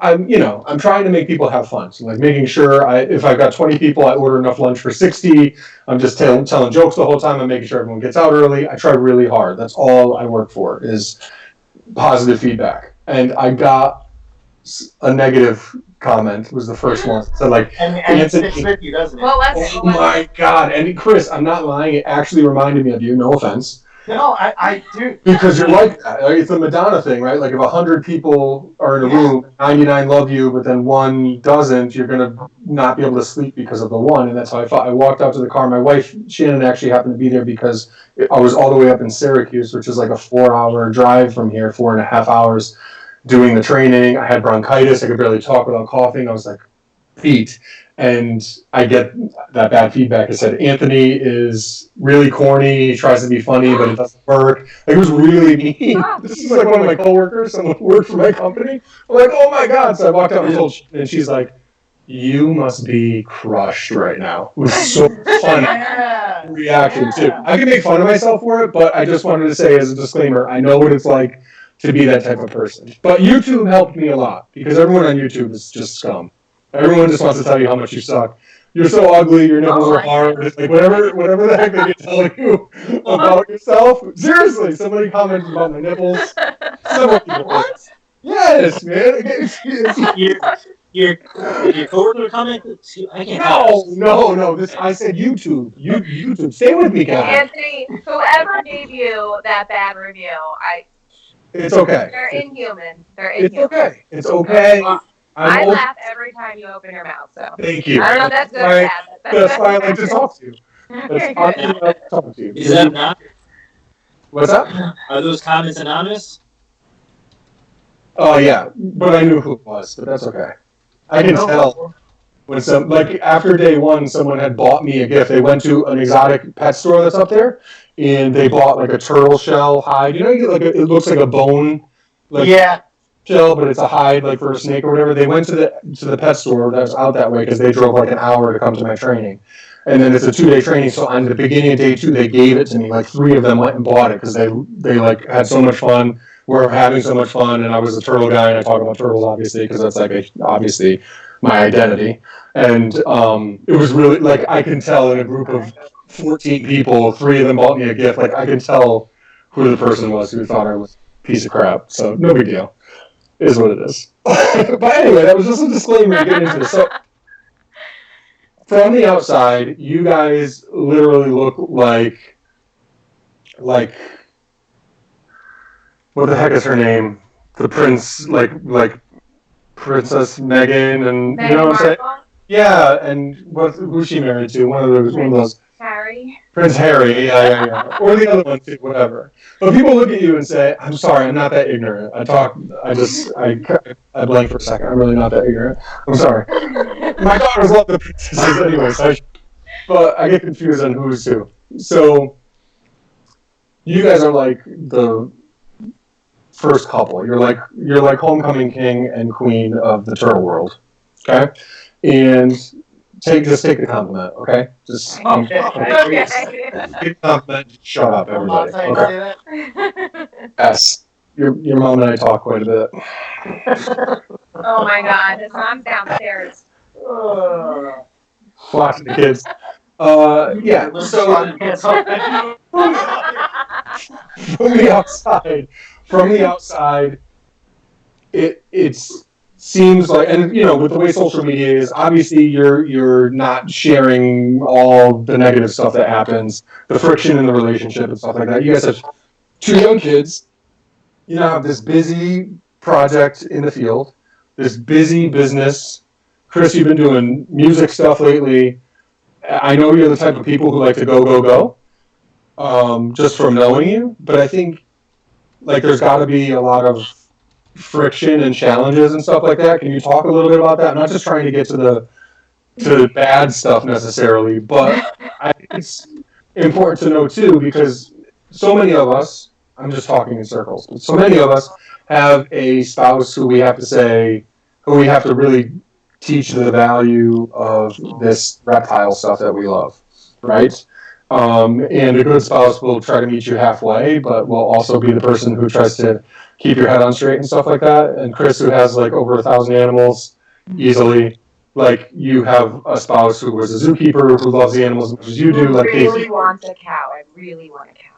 S3: trying to make people have fun. So like making sure if I've got 20 people, I order enough lunch for 60. I'm just telling jokes the whole time. I'm making sure everyone gets out early. I try really hard. That's all I work for is positive feedback. And I got a negative comment was the first one. So like,
S5: and it sticks with you, doesn't it?
S2: Well,
S3: oh my God. And Chris, I'm not lying. It actually reminded me of you. No offense.
S5: No, I do.
S3: Because you're like that. It's the Madonna thing, right? Like if 100 people are in a room, 99 love you, but then one doesn't, you're going to not be able to sleep because of the one. And that's how I felt. I walked out to the car. My wife, Shannon, actually happened to be there because I was all the way up in Syracuse, which is like a 4-hour drive from here, 4.5 hours doing the training. I had bronchitis. I could barely talk without coughing. I was like, beat. And I get that bad feedback. It said, Anthony is really corny, he tries to be funny, but it doesn't work. Like, it was really mean. This is like one of my coworkers, someone who worked for my company. I'm like, oh my God. So I walked out and told her, and she's like, you must be crushed right now. It was so funny reaction too. I can make fun of myself for it, but I just wanted to say as a disclaimer, I know what it's like to be that type of person. But YouTube helped me a lot because everyone on YouTube is just scum. Everyone just wants to tell you how much you suck. You're so ugly, your nipples are hard. It's like whatever the heck they can tell you about yourself. Seriously, somebody commented about my nipples. What? Yes, man.
S4: Your coworker comment? I can't.
S3: No. I said YouTube. YouTube. Stay with me, guys.
S2: Anthony, whoever gave you that bad review,
S3: it's okay.
S2: They're inhuman.
S3: It's okay. It's okay.
S2: I laugh every time you open your mouth, so.
S3: Thank you.
S2: I don't know if that's good or bad.
S3: That's why I like to talk to you. That's why I like to talk to you.
S4: Is that not?
S3: What's that?
S4: Are those comments anonymous?
S3: Oh, yeah. But I knew who it was, but that's okay. I can tell when after day one, someone had bought me a gift. They went to an exotic pet store that's up there, and they bought like a turtle shell hide. You know, you get it looks like a bone. Shell, but it's a hide like for a snake or whatever. They went to the pet store that was out that way because they drove like an hour to come to my training, and then it's a 2-day training. So on the beginning of day 2, they gave it to me. Like 3 of them went and bought it because they like had so much fun. We're having so much fun, and I was a turtle guy, and I talk about turtles obviously because that's like obviously my identity. And it was really like I can tell in a group of 14 people, 3 of them bought me a gift. Like I can tell who the person was who thought I was piece of crap. So no big deal. It is what it is. But anyway, that was just a disclaimer to get into this. So from the outside, you guys literally look like what the heck is her name? The prince, like Princess Megan, and you know what I'm saying? Yeah, and who's she married to? One of those.
S2: Harry.
S3: Prince Harry, yeah. Or the other one too, whatever. But people look at you and say, "I'm sorry, I'm not that ignorant. I blank for a second. I'm really not that ignorant. I'm sorry. My daughters love the princesses anyway, but I get confused on who's who. So you guys are like the first couple. You're like homecoming king and queen of the turtle world. Okay? And take the compliment, okay? Just
S5: Okay.
S3: take the compliment, shut up, everybody.
S5: Mom
S3: Okay.
S5: say
S3: Yes. Your mom and I talk quite a bit.
S2: Oh my God, his mom's downstairs.
S5: that?
S3: Watching the kids. Yeah, so from the outside, it seems like, and you know, with the way social media is, obviously you're not sharing all the negative stuff that happens, the friction in the relationship and stuff like that. You guys have 2 young kids. You now have this busy project in the field, this busy business. Chris, you've been doing music stuff lately. I know you're the type of people who like to go, just from knowing you. But I think like there's got to be a lot of friction and challenges and stuff like that. Can you talk a little bit about that? I'm not just trying to get to the bad stuff necessarily, but I think it's important to know too, because so many of us, I'm just talking in circles, but so many of us have a spouse who we have to really teach the value of this reptile stuff that we love, right? And a good spouse will try to meet you halfway, but will also be the person who tries to keep your head on straight and stuff like that. And Chris, who has like over 1,000 animals easily, like you have a spouse who was a zookeeper who loves the animals as much as you do. Like
S2: really want a cow. I really want a cow.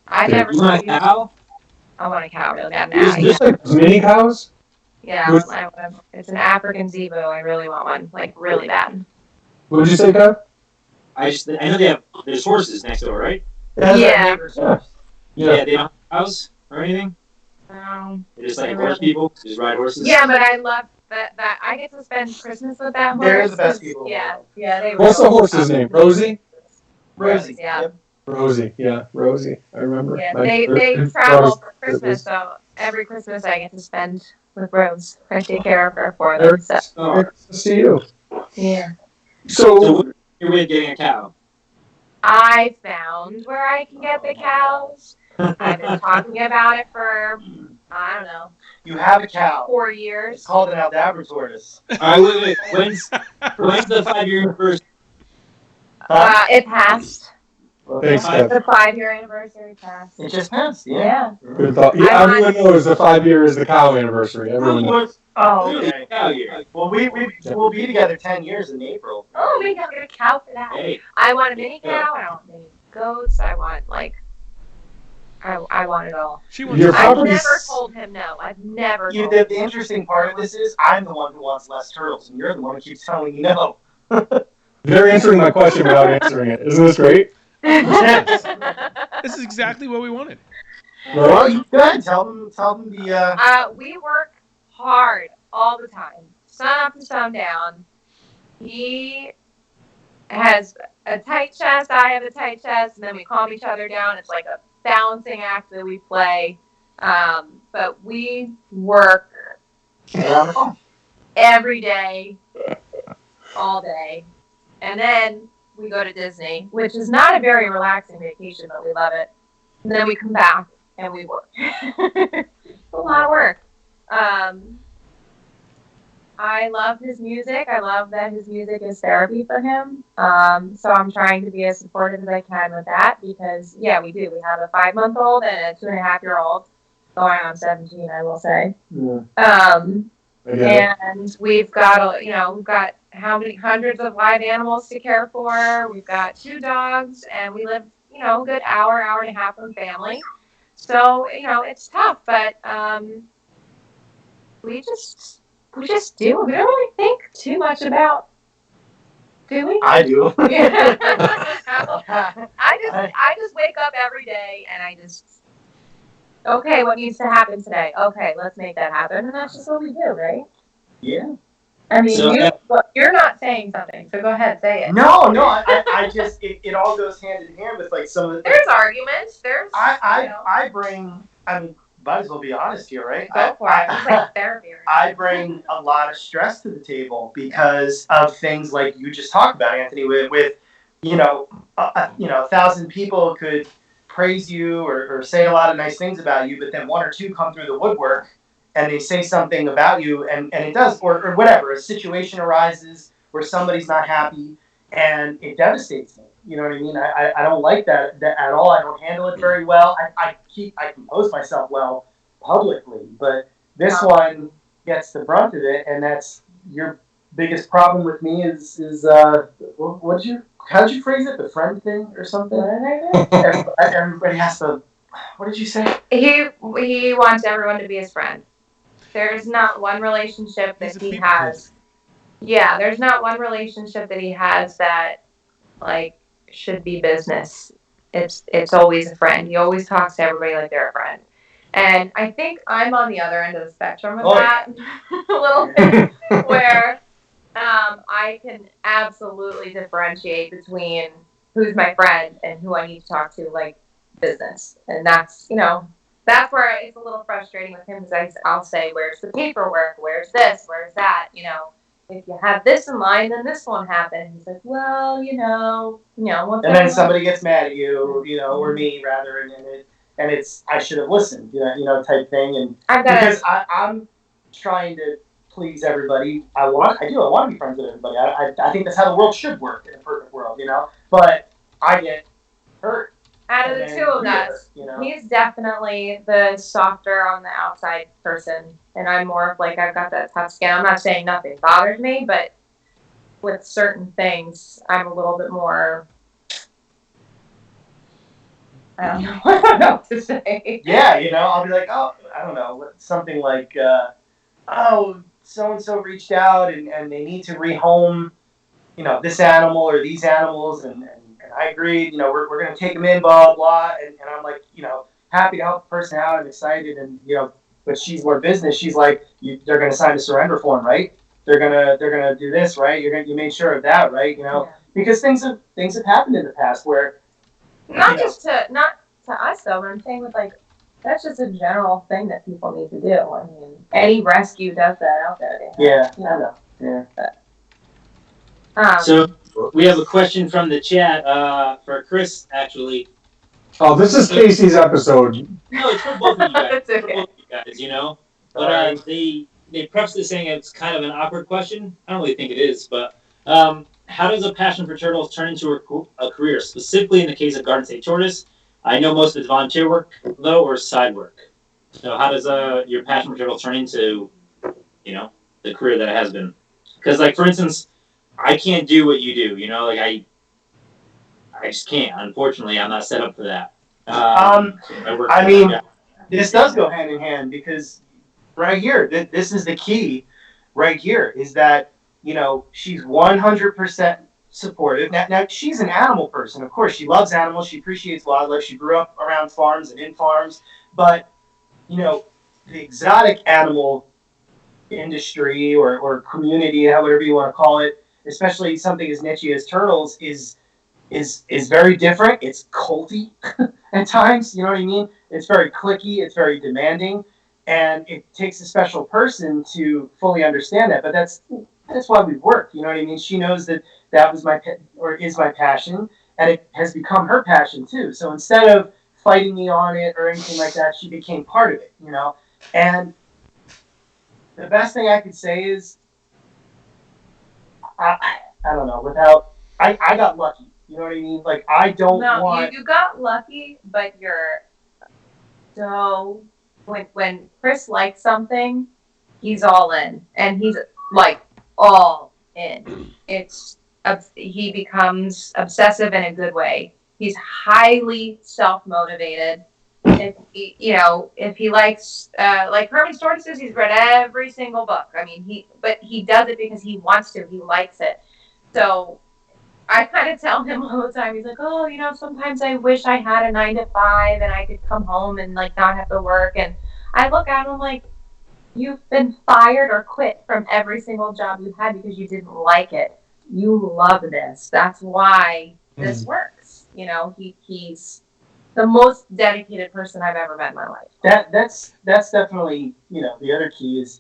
S2: I never.
S4: You want a cow?
S2: I want a cow really bad now.
S3: Just like those mini cows.
S2: Yeah, it's an African zebu. I really want one, like really bad.
S3: What did you say, Kev?
S4: I know there's horses next door, right?
S2: Yeah.
S3: Yeah.
S4: Yeah, they don't have cows or anything. They're just like horse people, just ride horses.
S2: Yeah, but I love that I get to spend Christmas with that horse.
S5: They're the best people.
S2: Yeah, they.
S3: What's the horse's name? Rosie?
S5: Rosie.
S2: Yeah.
S3: Rosie. Yeah, Rosie. I remember.
S2: Yeah, they travel for Christmas, so every Christmas I get to spend with Rose. I take care of her for them. So.
S3: Merry Christmas to you.
S2: Yeah.
S4: So what's your way of getting a cow?
S2: I found where I can get the cows. I've been talking about it for, I don't know,
S5: You have a cow.
S2: 4
S5: It's
S2: years.
S5: called an Aldabra tortoise.
S4: Wait. When's the 5-year anniversary?
S2: It passed.
S3: Thanks, Kev.
S2: The 5-year anniversary passed.
S5: It just passed.
S2: Yeah.
S3: Good thought. Yeah, everyone knows the 5 year is the cow anniversary. Everyone knows.
S2: Oh.
S5: Okay.
S4: Cow year.
S5: Well, we'll be together 10 years in April.
S2: Oh, maybe I'll get a cow for that.
S4: Hey.
S2: I want a mini cow. I want mini goats. I want I want it all.
S3: Your
S2: I've
S3: property.
S2: never told him no. I've never told
S5: The
S2: him.
S5: interesting part of this is I'm the one who wants less turtles, and you're the one who keeps telling me no.
S3: They're answering my question without answering it. Isn't this great?
S1: This is exactly what we wanted.
S5: Well, you good. Tell them the.
S2: We work hard all the time, sun up to sundown. He has a tight chest, I have a tight chest, and then we calm each other down. It's like a balancing act that we play. But we work every day, all day. And then we go to Disney, which is not a very relaxing vacation, but we love it. And then we come back and we work. It's a lot of work. I love his music. I love that his music is therapy for him. So I'm trying to be as supportive as I can with that because, yeah, we do. We have a 5-month-old and a 2.5-year-old going on 17, I will say.
S5: Yeah.
S2: And we've got how many hundreds of live animals to care for. We've got 2 dogs and we live, a good hour and a half from family. So, it's tough, but we just do. We don't really think too much about, do we?
S5: I do.
S2: I just wake up every day and okay, what needs to happen today? Okay, let's make that happen. And that's just what we do, right?
S5: Yeah.
S2: I mean,
S4: So,
S2: you're not saying something, so go ahead, say it.
S5: No, I just it all goes hand in hand with like some of the.
S2: There's arguments. There's.
S5: I bring. I mean, might as well be honest here, right?
S2: Go for it. It's like therapy.
S5: I bring a lot of stress to the table because of things like you just talked about, Anthony. With 1,000 people could praise you or say a lot of nice things about you, but then one or two come through the woodwork and they say something about you, and it does, or whatever, a situation arises where somebody's not happy, and it devastates me. You know what I mean? I don't like that at all. I don't handle it very well. I compose myself well publicly, but this one gets the brunt of it, and that's your biggest problem with me is how did you phrase it? The friend thing or something? Everybody has to. What did you say?
S2: He wants everyone to be his friend. There's not one relationship that he has. Yeah, there's not one relationship that he has that like should be business. It's always a friend. He always talks to everybody like they're a friend. And I think I'm on the other end of the spectrum of that a little bit, where I can absolutely differentiate between who's my friend and who I need to talk to like business. And that's where it's a little frustrating with him because I'll say, where's the paperwork? Where's this? Where's that? If you have this in mind, then this won't happen. He's like, well,
S5: and then somebody gets mad at you, or me rather, and it's I should have listened, type thing. And because I'm trying to please everybody, I want to be friends with everybody. I think that's how the world should work in a perfect world, But I get hurt.
S2: Out of the two of us, he's definitely the softer on the outside person, and I'm more of like I've got that tough skin. I'm not saying nothing bothers me, but with certain things, I'm a little bit more. I don't know. I don't know what to say.
S5: Yeah, I'll be like, oh, I don't know, something like, oh, so and so reached out and they need to rehome, this animal or these animals, and I agreed, we're going to take them in, blah, blah, and I'm like, happy to help the person out and excited, and, but she's more business. She's like, they're going to sign a surrender form, right? They're gonna do this, right? You made sure of that, right? Because things have happened in the past where
S2: not to us though, but I'm saying with like that's just a general thing that people need to do. I mean, any rescue does that out there.
S5: Yeah, I know. Yeah.
S4: So we have a question from the chat for Chris, actually.
S3: Oh, this is Casey's episode.
S4: No, it's for both of you guys.
S2: It's okay.
S4: For both of you guys, But they prefaced it saying it's kind of an awkward question. I don't really think it is, but how does a passion for turtles turn into a career, specifically in the case of Garden State Tortoise? I know most of it's volunteer work, though, or side work. So how does your passion for turtles turn into, the career that it has been? Because, like, for instance, I can't do what you do, I just can't. Unfortunately, I'm not set up for that.
S5: This does go hand in hand because right here, this is the key right here, is that, she's 100% supportive. Now, she's an animal person. Of course, she loves animals. She appreciates wildlife. She grew up around farms and in farms. But, the exotic animal industry or community, whatever you want to call it, especially something as niche as turtles, is very different. It's culty at times. You know what I mean? It's very cliquey. It's very demanding. And it takes a special person to fully understand that. But that's why we work. You know what I mean? She knows that was is my passion, and it has become her passion too. So instead of fighting me on it or anything like that, she became part of it. And the best thing I could say is, I don't know. I got lucky. You know what I mean? Like I don't want.
S2: You got lucky, but when Chris likes something, he's all in, and he's like all in. He becomes obsessive in a good way. He's highly self-motivated, and if if he likes, like Herman Storch says, he's read every single book. I mean, he does it because he wants to. He likes it. So I kind of tell him all the time. He's like, oh, sometimes I wish I had a 9 to 5 and I could come home and like not have to work. And I look at him like, you've been fired or quit from every single job you had because you didn't like it. You love this. That's why this works. He's the most dedicated person I've ever met in my life.
S5: That's definitely, the other key is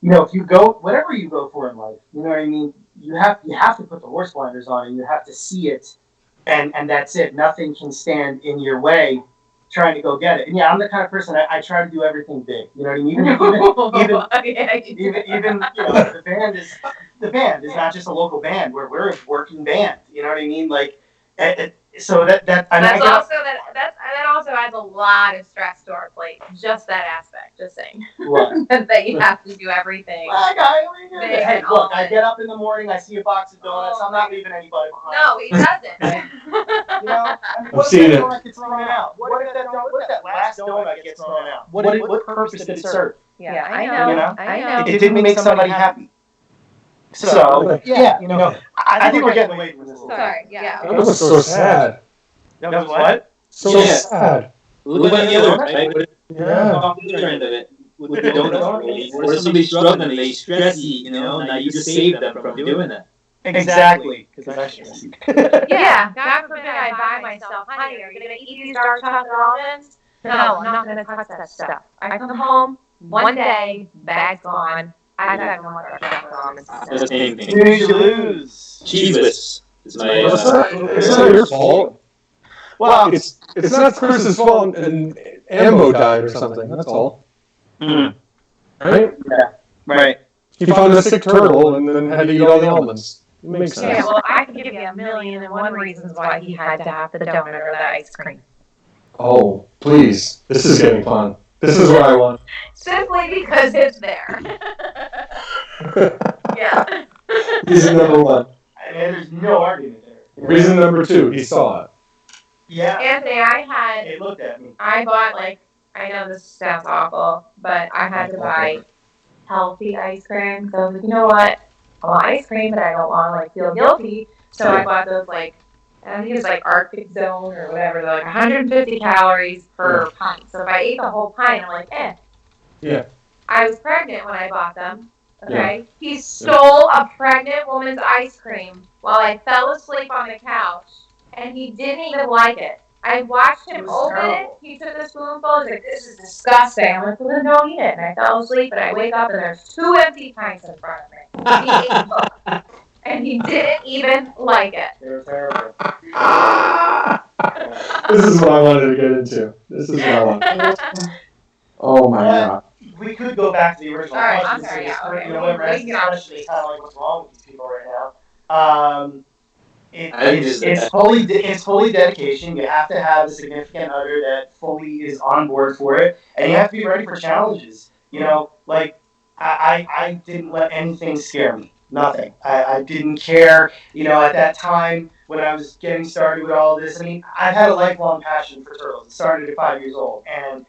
S5: if you go, whatever you go for in life, you know what I mean? You have to put the horse blinders on and you have to see it, and that's it. Nothing can stand in your way trying to go get it. And yeah, I'm the kind of person, I try to do everything big. You know what I mean? Even the band is not just a local band. We're a working band. You know what I mean? Like, so that
S2: also adds a lot of stress to our plate. Just that aspect. Just saying.
S5: What?
S2: That you have to do everything.
S5: Hey, look, I get up in the morning, I see a box of donuts. I'm not leaving anybody behind.
S2: No, he doesn't.
S5: What if that donut gets thrown out? What if that last donut gets thrown out? What purpose did it serve?
S2: Yeah, I know. I know.
S5: It didn't make somebody happy. So yeah, I think we're getting away from this.
S2: Sorry. Yeah.
S3: That was so sad.
S5: That was what?
S3: So sad.
S4: Look at the other, right?
S3: Yeah.
S4: On the other end of it, with the donuts, where somebody's struggling, they stress eat, now you just save them from doing that.
S5: Exactly. Because I stress eat.
S2: Yeah. God forbid I buy myself, honey, are you going to eat these dark chocolate almonds? No, I'm not going to touch that stuff. I come home, one day, bag's gone. I got no more dark chocolate almonds.
S4: That's the same thing.
S5: You lose.
S4: Cheese whiz. It's my.
S3: It's not your fault.
S5: Well,
S3: it's not Chris's fault and Ambo died or something. That's all.
S5: Mm.
S3: Right?
S5: Yeah. Right.
S3: He found a sick turtle and then had to eat all the almonds. It makes sense.
S2: Yeah, well, I can give you 1,000,001 reasons why he had to have the donut or the ice cream.
S3: Oh, please. This is getting fun. This is what I want.
S2: Simply because it's there. Yeah.
S3: Reason number 1.
S5: And there's no argument there.
S3: Reason number 2, he saw it.
S5: Yeah.
S2: Anthony,
S5: They looked at me.
S2: I bought I know this sounds awful, but I had to buy healthy ice cream. So I was like, you know what? I want ice cream, but I don't want to feel guilty. So I bought those I think it was Arctic Zone or whatever. They're 150 calories per pint. So if I ate the whole pint, I'm like, eh.
S3: Yeah.
S2: I was pregnant when I bought them. Okay. Yeah. He stole a pregnant woman's ice cream while I fell asleep on the couch, and he didn't even like it. I watched him open it. He took a spoonful. He's like, this is disgusting. I'm like, well, then don't eat it. And I fell asleep, and I wake up, and there's 2 empty pints in front of me. He ate them. And he didn't even like it.
S5: They were terrible.
S3: This is what I wanted to get into. This is what I wanted. Oh my God.
S5: We could go back to the original question.
S2: I'm sorry. Yeah, okay.
S5: Whoever asked this question is kind of what's wrong with these people right now. It's fully dedication. You have to have a significant other that fully is on board for it, and you have to be ready for challenges. I didn't let anything scare me. Nothing. I didn't care. At that time when I was getting started with all this, I've had a lifelong passion for turtles. It started at 5 years old, and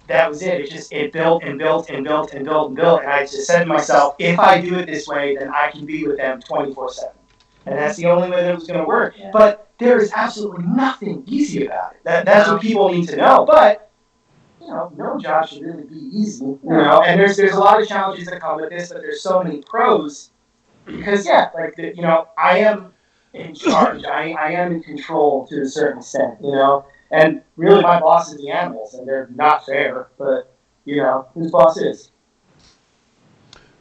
S5: that was it. It built and built and built and built and built, and I just said to myself, if I do it this way, then I can be with them 24/7. And that's the only way that it was going to work. Yeah. But there is absolutely nothing easy about it. That's what people need to know. But, no job should really be easy. And there's a lot of challenges that come with this, but there's so many pros. Because, I am in charge. I am in control to a certain extent, And really my boss is the animals, and they're not fair. But, whose boss is?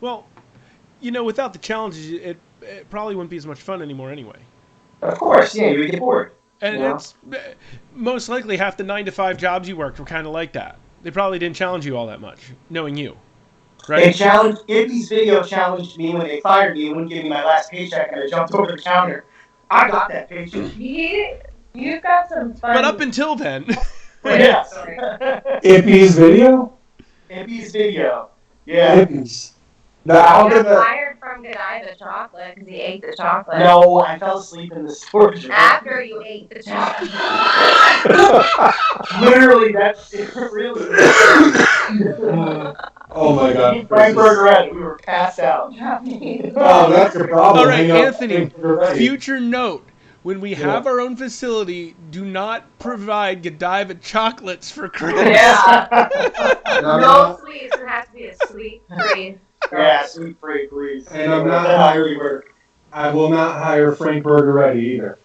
S1: Well, without the challenges, it probably wouldn't be as much fun anymore anyway.
S5: Of course, yeah, you would get bored.
S1: And it's most likely half the 9 to 5 jobs you worked were kind of like that. They probably didn't challenge you all that much, knowing you. Right?
S5: Ibby's video challenged me when they fired me and wouldn't give me my last paycheck, and I jumped over the counter. I got that paycheck.
S2: You've got some fun.
S1: But up until then.
S5: Yeah.
S3: Ibby's video?
S5: Ibby's video. Yeah.
S3: Ibby's. Now,
S2: I got fired from from Godiva chocolate because he ate the chocolate.
S5: No, I fell asleep in the storage room.
S2: After you ate the chocolate.
S5: Literally, that's it. Really.
S3: Oh my God.
S5: Frank Burgerette, we were passed out.
S3: Oh, that's your problem.
S1: All right,
S3: Hang out.
S1: Anthony,
S3: Right.
S1: future note. When we have our own facility, do not provide Godiva chocolates for Chris.
S2: Yeah.
S3: No,
S2: No sweets. It has to be a sweet-free.
S5: Yeah, sweet free, please.
S3: And I'm not-
S5: That highly work.
S3: I will not hire Frank Burgerette either.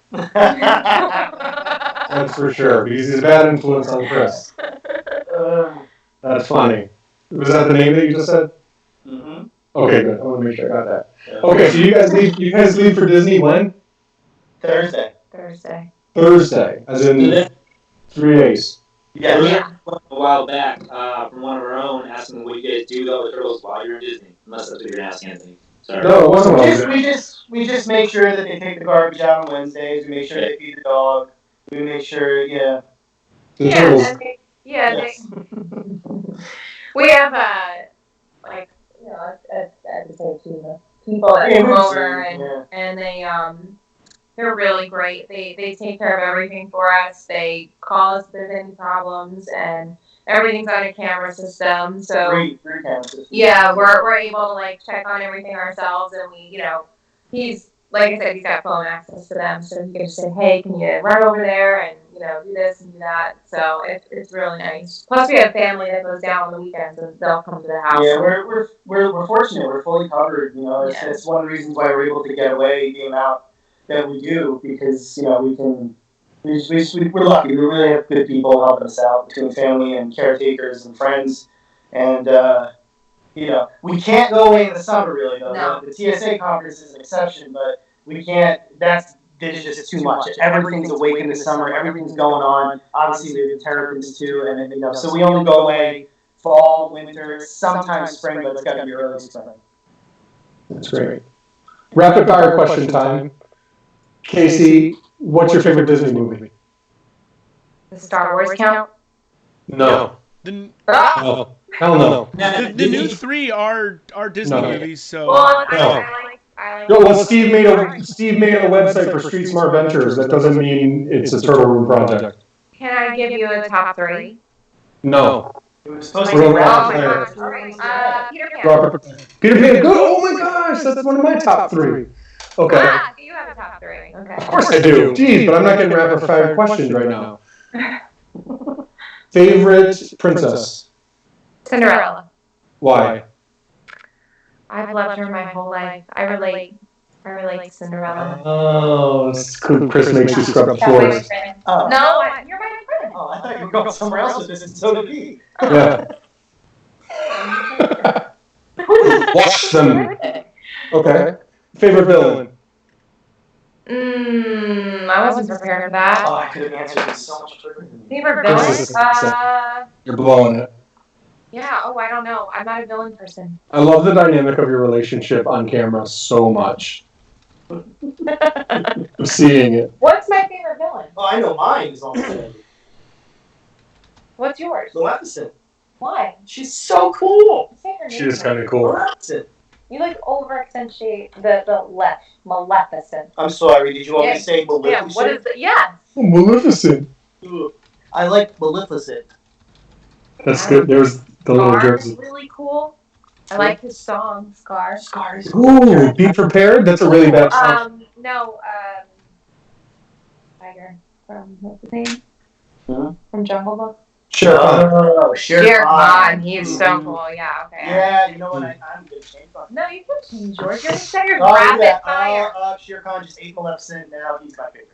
S3: That's for sure. Because he's a bad influence on Chris. That's funny. Was that the name that you just said?
S5: Mm-hmm.
S3: Okay, good. I want to make sure I got that. Okay, so you guys leave for Disney when?
S5: Thursday.
S3: Thursday, as in 3 days.
S5: Yeah.
S4: A while back from one of our own asking what you guys do with all the turtles while you're in Disney. Unless that's what you're asking, Anthony. Sorry.
S3: No, it wasn't what I was doing.
S5: We just make sure that they take the garbage out on Wednesdays. We make sure they feed the dog. We make sure,
S3: The turtles.
S5: Yes.
S2: We have like at the same team people that come over and they're really great. They take care of everything for us. They call us if there's any problems, and everything's on a camera system. So
S5: Free camera system.
S2: yeah, we're able to like check on everything ourselves, and he's like I said, he's got phone access to them, so he can just say, hey, can you run over there and do this and do that. So it's really nice. Plus, we have family that goes down on the weekends, and they'll come to the house.
S5: Yeah, we're fortunate. We're fully covered. It's one of the reasons why we're able to get away the amount that we do, because we can. We're lucky. We really have good people helping us out, between family and caretakers and friends, and we can't go away in the summer really though.
S2: No.
S5: The TSA conference is an exception, but we can't. That's just too much. Everything's awake in the summer. Everything's going on. Obviously, we have the Terrapins too, and so we only go away fall, winter, sometimes spring, but it's got to be early spring.
S3: That's great. Rapid fire question time. Casey, what's your favorite Disney movie?
S2: The Star Wars count?
S3: No.
S1: The
S3: Oh, hell no.
S1: new 3 are Disney
S3: No.
S1: movies, so
S2: Well,
S3: No.
S2: I like.
S3: No, well, Steve made a website for Street Smart Ventures. That doesn't mean it's a Turtle Room project.
S2: Can I give you a top 3?
S3: No.
S5: It was supposed
S3: We're
S5: to
S3: on
S5: be
S3: rapid
S5: rapid
S3: fire.
S2: Peter Pan.
S3: Robert, Peter Pan. Good. Oh my gosh, that's one of my top 3. Okay.
S2: Ah, you have a top 3. Okay.
S3: Of course I do. Geez, but I'm not getting rapid fire questions right now. Favorite princess?
S2: Cinderella.
S3: Why?
S2: I've loved her my whole life. I relate to Cinderella.
S3: Oh, it's cool. Chris makes you scrub floors.
S5: Oh.
S2: No, you're my friend.
S5: Oh, I thought you were going somewhere else with this, and so did he.
S3: Yeah. Watch them. Okay. Favorite villain?
S2: I wasn't prepared for that.
S5: Oh, I could have answered this so much quicker than you.
S2: Favorite
S3: This is
S2: villain?
S3: You're blowing it.
S2: Yeah. Oh, I don't know. I'm not a villain person.
S3: I love the dynamic of your relationship on camera so much. I'm seeing it.
S2: What's my favorite villain?
S5: Oh, I know mine is almost
S2: What's yours?
S5: Maleficent.
S2: Why?
S5: She's so cool.
S2: Say her name.
S3: She is kind of cool.
S5: Maleficent.
S2: You like over accentuate the left. Maleficent.
S5: I'm sorry. Did you want me to say
S2: Yeah.
S5: Maleficent?
S2: What is it? Yeah.
S3: Oh, Maleficent.
S5: Ugh. I like Maleficent.
S3: That's good. There's the little
S2: Scar is
S3: jersey.
S2: really cool. I like his song, Scar.
S5: Scars.
S3: Ooh, be prepared. That's a really bad song.
S2: Tiger from what's his name?
S5: Huh?
S2: From Jungle Book.
S3: Sure.
S5: Oh, Shere Khan.
S2: He's so cool. Yeah. Okay.
S5: Yeah, you know what? I'm gonna change my.
S2: No, you can change yours. You're just your
S5: Oh
S2: rapid
S5: yeah.
S2: fire.
S5: Shere Khan just ate Maleficent. Now he's my favorite.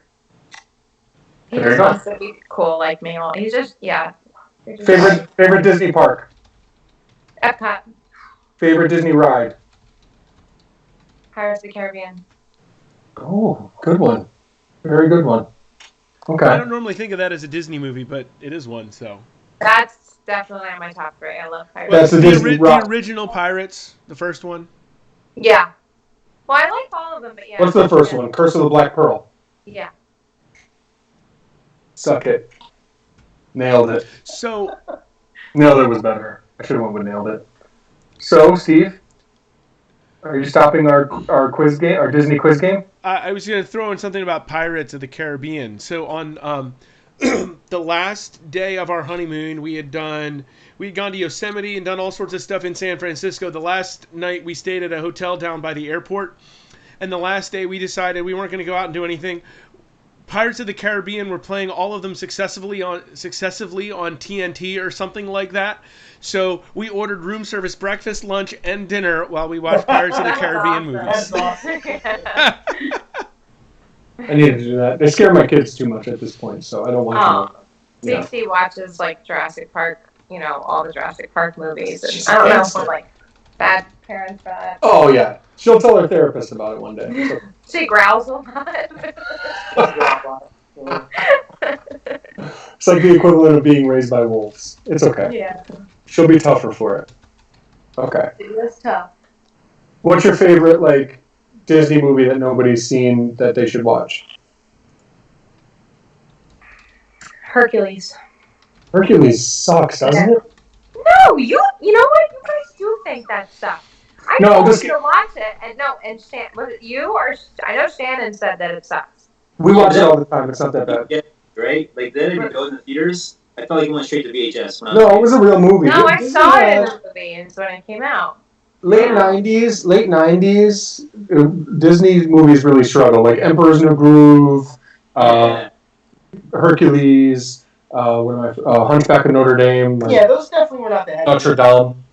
S2: He
S3: There you
S2: just
S3: go.
S2: wants to be cool like me. He's just You're just
S3: Favorite Disney park?
S2: Epcot,
S3: Favorite Disney ride?
S2: Pirates of the Caribbean.
S3: Oh, good one. Very good one.
S1: I
S3: Okay.
S1: don't normally think of that as a Disney movie, but it is one. So
S2: That's definitely on my top 3. I love Pirates.
S3: That's the Disney
S1: the
S3: rock.
S1: original Pirates, the first one.
S2: Yeah. Well, I like all of them, but yeah.
S3: What's the first one? Curse of the Black Pearl.
S2: Yeah.
S3: Suck it. Nailed it.
S1: So
S3: Nailed it was better. I should have went with nailed it. So, Steve? Are you stopping our quiz game, our Disney quiz game?
S1: I was going to throw in something about Pirates of the Caribbean. So on the last day of our honeymoon, we'd gone to Yosemite and done all sorts of stuff in San Francisco. The last night we stayed at a hotel down by the airport, and the last day we decided we weren't going to go out and do anything. Pirates of the Caribbean were playing all of them successively on TNT or something like that. So we ordered room service breakfast, lunch, and dinner while we watched Pirates of the Caribbean movies.
S5: That's awesome.
S3: I need to do that. They scare my kids too much at this point, so I don't want to. Yeah.
S2: Stacey watches like Jurassic Park, all the Jurassic Park movies. And I don't know if we're like bad parents for that.
S3: Oh yeah, she'll tell her therapist about it one day. So.
S2: She growls a lot.
S3: It's like the equivalent of being raised by wolves. It's okay.
S2: Yeah.
S3: She'll be tougher for it. Okay.
S2: It was tough.
S3: What's your favorite Disney movie that nobody's seen that they should watch?
S2: Hercules.
S3: Hercules sucks, doesn't it?
S2: No, you know what? You guys do think that stuff. I told you to watch it, and Stan, was it you or I know Shannon said that it sucks.
S3: We watch it all the time. It's not that bad.
S4: Yeah, right? Like, they didn't even go in the theaters. I felt like it went straight to VHS.
S3: No, it was a real movie.
S2: No, I saw it in the movies when it came out.
S3: Late 90s, Disney movies really struggle. Like Emperor's New Groove, Hercules, Hunchback of Notre Dame.
S5: Yeah, those definitely were not the head.
S3: Notre Dame.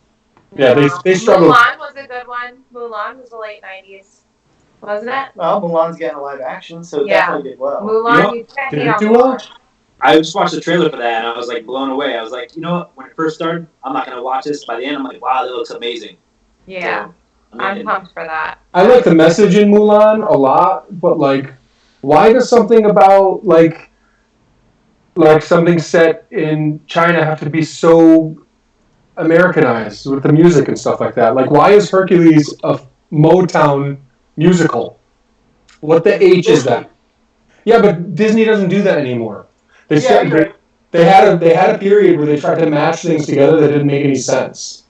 S3: Yeah, they struggled.
S2: Mulan was a good one. Mulan was the late 90s. Wasn't it?
S5: Well, Mulan's getting a live action, so it definitely did well.
S2: Mulan,
S3: did it do well?
S4: I just watched the trailer for that, and I was like blown away. I was like, when it first started, I'm not going to watch this. By the end, I'm like, wow, that looks amazing.
S2: Yeah, so, I'm pumped for that.
S3: I like the message in Mulan a lot, but why does something about something set in China have to be so Americanized with the music and stuff like that? Why is Hercules a Motown musical? What the H is that? Yeah, but Disney doesn't do that anymore. They had a period where they tried to match things together that didn't make any sense.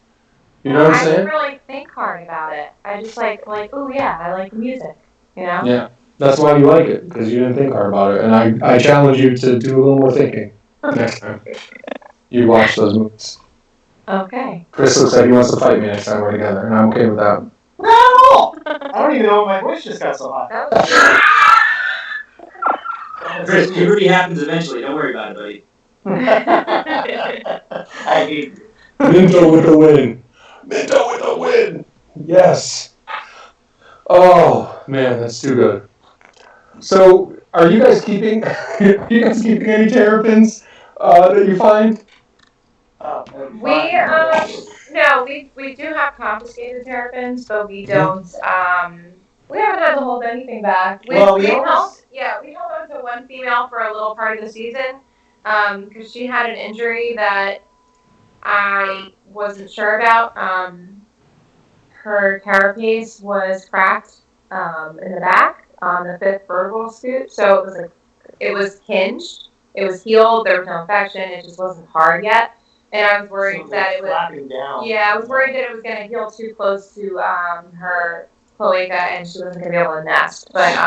S3: You know what I'm saying?
S2: I didn't really think hard about it. I just oh yeah, I like music.
S3: Yeah, that's why you like it, because you didn't think hard about it. And I challenge you to do a little more thinking next time you watch those movies.
S2: Okay.
S3: Chris looks like he wants to fight me next time we're together, and I'm okay with that.
S5: No! I don't even know why my voice just got so hot.
S4: Chris, puberty happens eventually. Don't worry about it, buddy.
S5: I hate you.
S3: Minto with the win. Minto with the win. Yes. Oh man, that's too good. So, are you guys keeping? Any terrapins that you find?
S2: We do have confiscated terrapins, but we don't. We haven't had to hold anything back. We held on to one female for a little part of the season, because she had an injury that I wasn't sure about. Her carapace was cracked in the back on the 5th vertebral scoop, so it was hinged. It was healed. There was no infection. It just wasn't hard yet, and I was worried that it was.
S5: Down.
S2: Yeah, I was worried that it was going to heal too close to her cloaca, and she wasn't going to be able to nest. But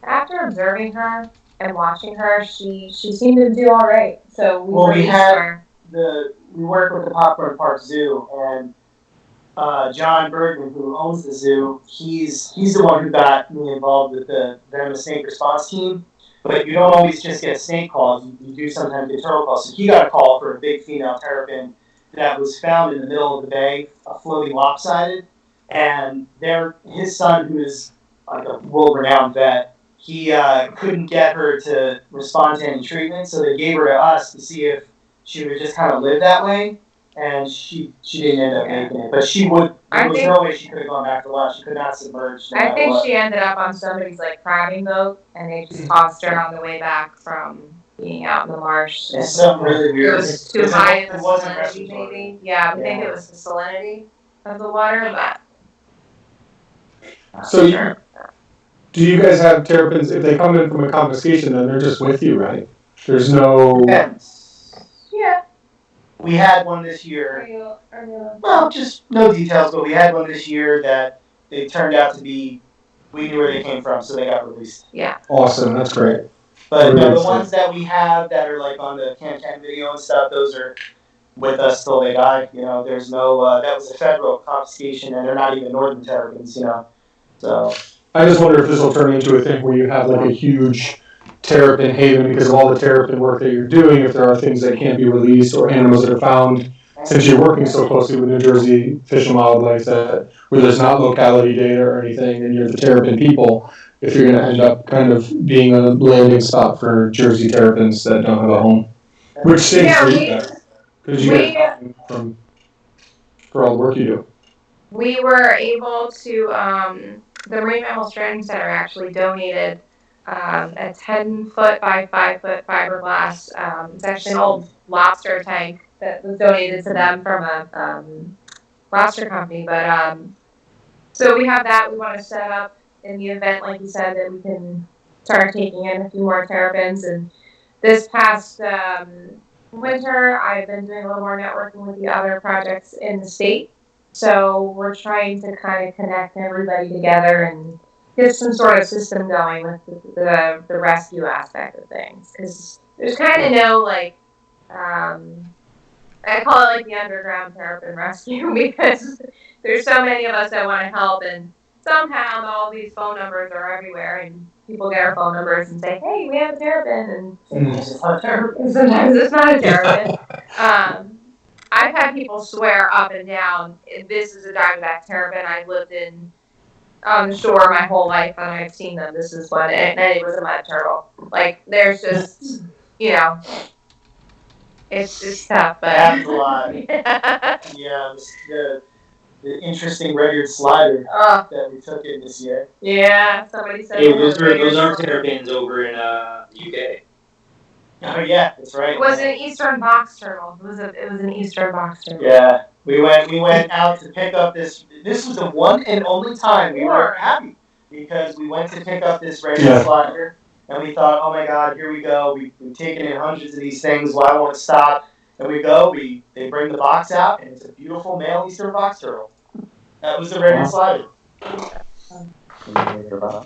S2: after observing her and watching her, she seemed to do all right. So we
S5: work with the Popcorn Park Zoo, and John Bergman, who owns the zoo, he's the one who got me involved with the venomous snake response team. But you don't always just get snake calls; you do sometimes get turtle calls. So he got a call for a big female terrapin that was found in the middle of the bay, floating lopsided. And his son, who is like a world-renowned vet, he couldn't get her to respond to any treatment, so they gave her to us to see if she would just kind of live that way. And she didn't end up making it, but she would. There was no way she could have gone back to lunch. She could not submerge.
S2: I think she ended up on somebody's crabbing boat, and they just tossed her on the way back from being out in the marsh.
S5: It's something really weird.
S2: It was too high in the salinity, maybe. Yeah, we think it was the salinity of the water, but.
S3: So do you guys have terrapins? If they come in from a confiscation, then they're just with you, right? There's no.
S2: Yeah.
S5: We had one this year. Well, just no details, but we had one this year that they turned out to be, we knew where they came from, so they got released.
S2: Yeah.
S3: Awesome. That's great.
S5: But
S3: Really
S5: no, the
S3: exciting.
S5: ones that we have that are like on the can video and stuff, those are with us till they die. You know, there's no, that was a federal confiscation, and they're not even northern terrapins, you know. So
S3: I just wonder if this will turn into a thing where you have like a huge terrapin haven because of all the terrapin work that you're doing. If there are things that can't be released or animals that are found, since you're working so closely with New Jersey Fish and Wildlife, that where there's not locality data or anything, and you're the terrapin people, if you're going to end up kind of being a landing spot for Jersey terrapins that don't have a home, which stinks for you guys because you guys have from for all the work you do.
S2: We were able to, the Marine Mammal Training Center actually donated a 10-foot by 5-foot fiberglass. It's actually an old lobster tank that was donated to them from a lobster company. But so we have that. We want to set up in the event, like you said, that we can start taking in a few more terrapins. And this past winter, I've been doing a little more networking with the other projects in the state. So we're trying to kind of connect everybody together and get some sort of system going with the rescue aspect of things. Because there's kind of no, like, I call it like the underground terrapin rescue because there's so many of us that want to help, and somehow all these phone numbers are everywhere, and people get our phone numbers and say, hey, we have a terrapin, and
S5: it's not a terrapin.
S2: sometimes it's not a terrapin. I've had people swear up and down, this is a diamondback terrapin. I've lived on the shore my whole life, and I've seen them. This is one, and it was a mud turtle. Like, there's just, you know, it's tough, but
S5: happens a lot. Yeah, the interesting red-eared slider that we took in this year.
S2: Yeah, somebody said
S4: Hey, those are terrapins over in UK.
S5: Oh yeah, that's right.
S2: it was an eastern box turtle. It was an eastern box turtle.
S5: Yeah, we went out to pick up this. This was the one and only time we were happy because we went to pick up this red-eared slider, and we thought, oh my God, here we go. We've taken in hundreds of these things. Why won't it stop? And we go. They bring the box out, and it's a beautiful male eastern box turtle. That was the red-eared slider.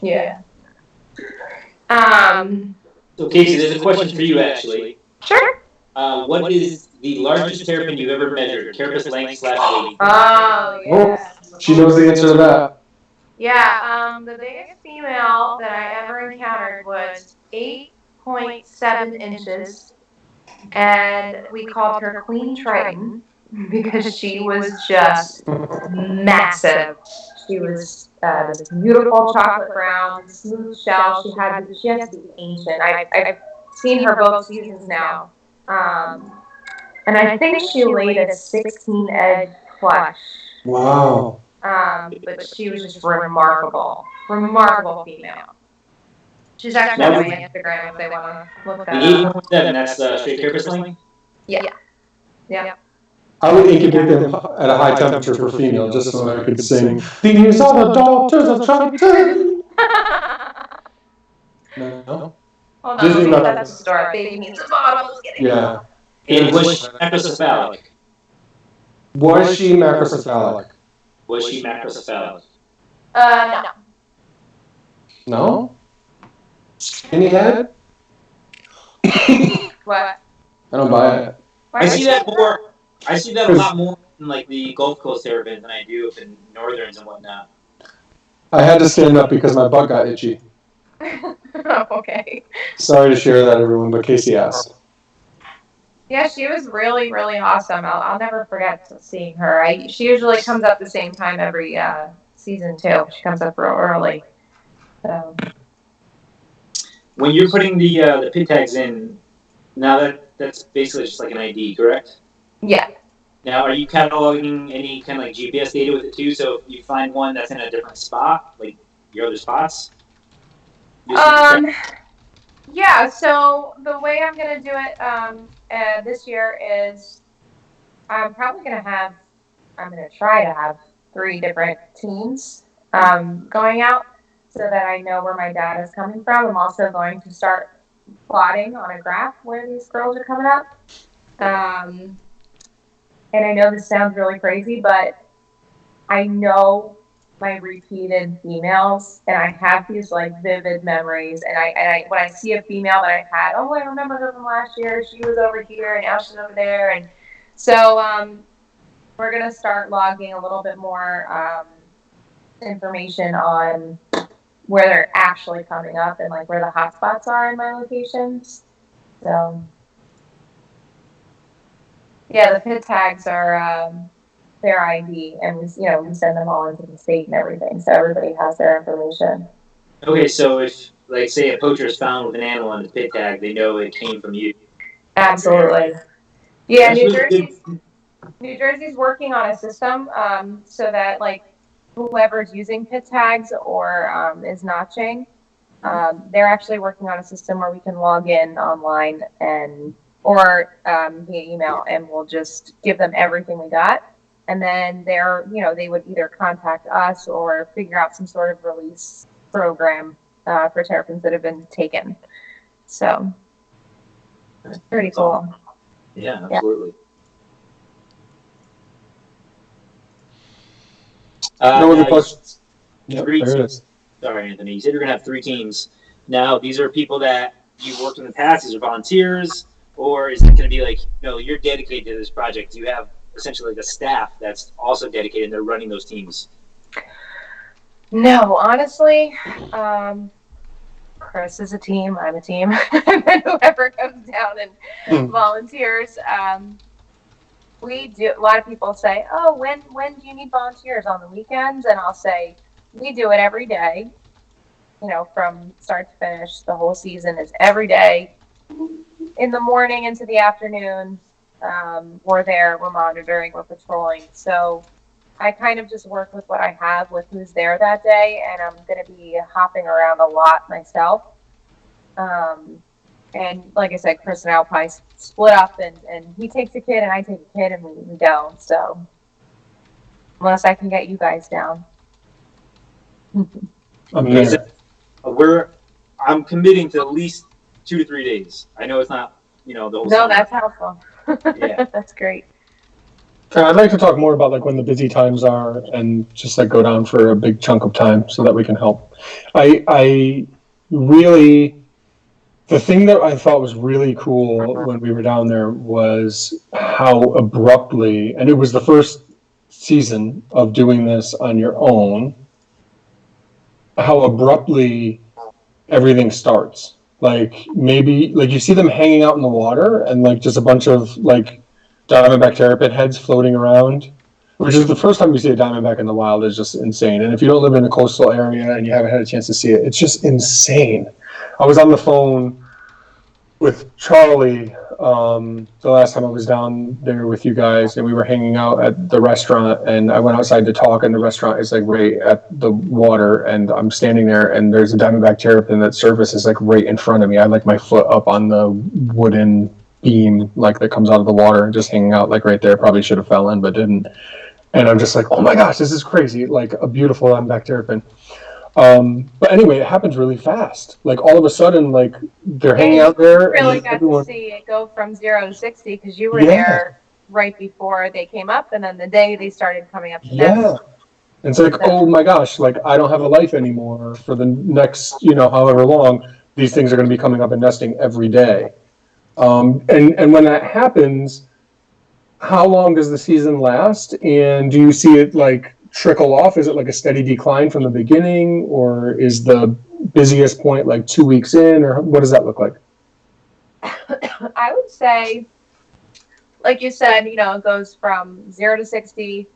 S2: Yeah.
S4: So Casey, there's a question for you actually.
S2: Sure.
S4: What is the largest terrapin you've ever measured? Carapace length / weight.
S2: Oh, yeah.
S3: She knows the answer to that.
S2: Yeah, the biggest female that I ever encountered was 8.7 inches, and we called her Queen Triton because she was just massive. She was this beautiful chocolate brown, smooth shell. She had to be ancient. I've seen her both seasons now, and I think she laid a 16-egg clutch.
S3: Wow.
S2: But she was just remarkable female. She's actually on my Instagram if they want to look that up.
S4: 8.7, that's straight carapace length?
S2: Yeah.
S3: I would incubate them at a high temperature for female, just so I could sing, "These are the daughters of Triton." No?
S2: Hold on, that's the story. Baby needs a bottle.
S3: Yeah.
S4: And was she macrocephalic?
S3: Was she macrocephalic?
S4: Was she macrocephalic?
S2: No.
S3: No? Skinny head?
S2: What?
S3: I don't buy it.
S4: I see that a lot more in like the Gulf Coast terrapins than I do up in northerns and whatnot.
S3: I had to stand up because my butt got itchy.
S2: Oh, okay.
S3: Sorry to share that, everyone, but Casey asked.
S2: Yeah, she was really, really awesome. I'll never forget seeing her. She usually comes up the same time every season too. She comes up real early. So.
S4: When you're putting the pit tags in, now that's basically just like an ID, correct?
S2: Yeah.
S4: Now, are you cataloging any kind of like GPS data with it too? So if you find one that's in a different spot, like your other spots?
S2: Yeah, so the way I'm going to do it this year is I'm probably going to try to have 3 different teams going out so that I know where my data is coming from. I'm also going to start plotting on a graph where these girls are coming up. And I know this sounds really crazy, but I know my repeated females, and I have these like vivid memories. And I when I see a female that I had, oh, I remember her from last year. She was over here, and now she's over there. And so we're gonna start logging a little bit more information on where they're actually coming up and like where the hotspots are in my locations. So yeah, the pit tags are their ID, and we send them all into the state and everything, so everybody has their information.
S4: Okay, so if, like, say a poacher is found with an animal on his pit tag, they know it came from you.
S2: Absolutely. Yeah,
S4: That's really
S2: New Jersey's working on a system so that like whoever's using pit tags or is notching, they're actually working on a system where we can log in online and or via email, and we'll just give them everything we got. And then they would either contact us or figure out some sort of release program for terrapins that have been taken. So it's pretty cool.
S4: Yeah, absolutely.
S3: No other questions?
S4: Yep,
S3: There it is.
S4: Sorry, Anthony. You said you're going to have 3 teams. Now, these are people that you've worked in the past. These are volunteers. Or is it going to be like, you're dedicated to this project. You have essentially like a staff that's also dedicated and they're running those teams?
S2: No, honestly, Chris is a team, I'm a team, and then whoever comes down and volunteers. We do. A lot of people say, "Oh, when do you need volunteers on the weekends?" And I'll say, "We do it every day. From start to finish. The whole season is every day, in the morning into the afternoon. We're there. We're monitoring. We're patrolling. So I kind of just work with what I have, with who's there that day, and I'm going to be hopping around a lot myself. And like I said, Chris and I will probably split up, and he takes a kid and I take a kid, and we go. So unless I can get you guys down.
S3: I'm there.
S4: I'm committing to at least 2 to 3 days. I know it's not, the whole
S2: No,
S4: summer.
S2: that's helpful.
S4: Yeah.
S2: That's great.
S3: I'd like to talk more about like when the busy times are and just like go down for a big chunk of time so that we can help. I really, the thing that I thought was really cool when we were down there was how abruptly, and it was the first season of doing this on your own, how abruptly everything starts. Like maybe like you see them hanging out in the water and like just a bunch of like diamondback terrapin heads floating around, which is the first time you see a diamondback in the wild, is just insane. And if you don't live in a coastal area and you haven't had a chance to see it, it's just insane. I was on the phone with Charlie the last time I was down there with you guys, and we were hanging out at the restaurant, and I went outside to talk, and the restaurant is like right at the water, and I'm standing there, and there's a diamondback terrapin that surfaces like right in front of me. I had like my foot up on the wooden beam like that comes out of the water and just hanging out like right there. Probably should have fell in but didn't. And I'm just like, oh my gosh, this is crazy, like a beautiful diamondback terrapin. But anyway, it happens really fast. Like all of a sudden, like they're hanging out there.
S2: You really got to see it go from 0 to 60 because you were there right before they came up, and then the day they started coming up.
S3: And it's like, oh my gosh, like I don't have a life anymore for the next, however long. These things are going to be coming up and nesting every day. And when that happens, how long does the season last? And do you see it like trickle off? Is it like a steady decline from the beginning, or is the busiest point like 2 weeks in, or what does that look like?
S2: I would say, like you said, it goes from 0 to 60.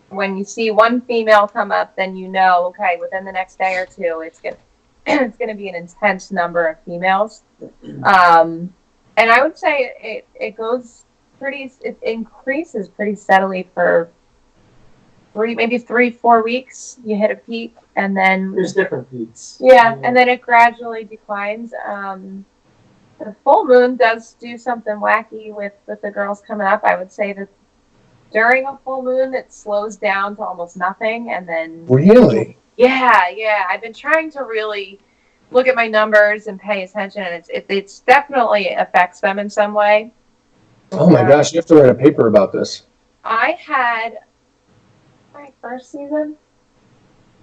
S2: When you see one female come up, then okay, within the next day or two, it's gonna be an intense number of females. And I would say it increases pretty steadily for 3-4 weeks. You hit a peak, and then
S5: There's different peaks.
S2: Yeah, and then it gradually declines. The full moon does do something wacky with the girls coming up. I would say that during a full moon, it slows down to almost nothing, and then
S3: Really?
S2: Yeah. I've been trying to really look at my numbers and pay attention, and it's definitely affects them in some way.
S3: Oh my gosh, you have to write a paper about this.
S2: I had my first season.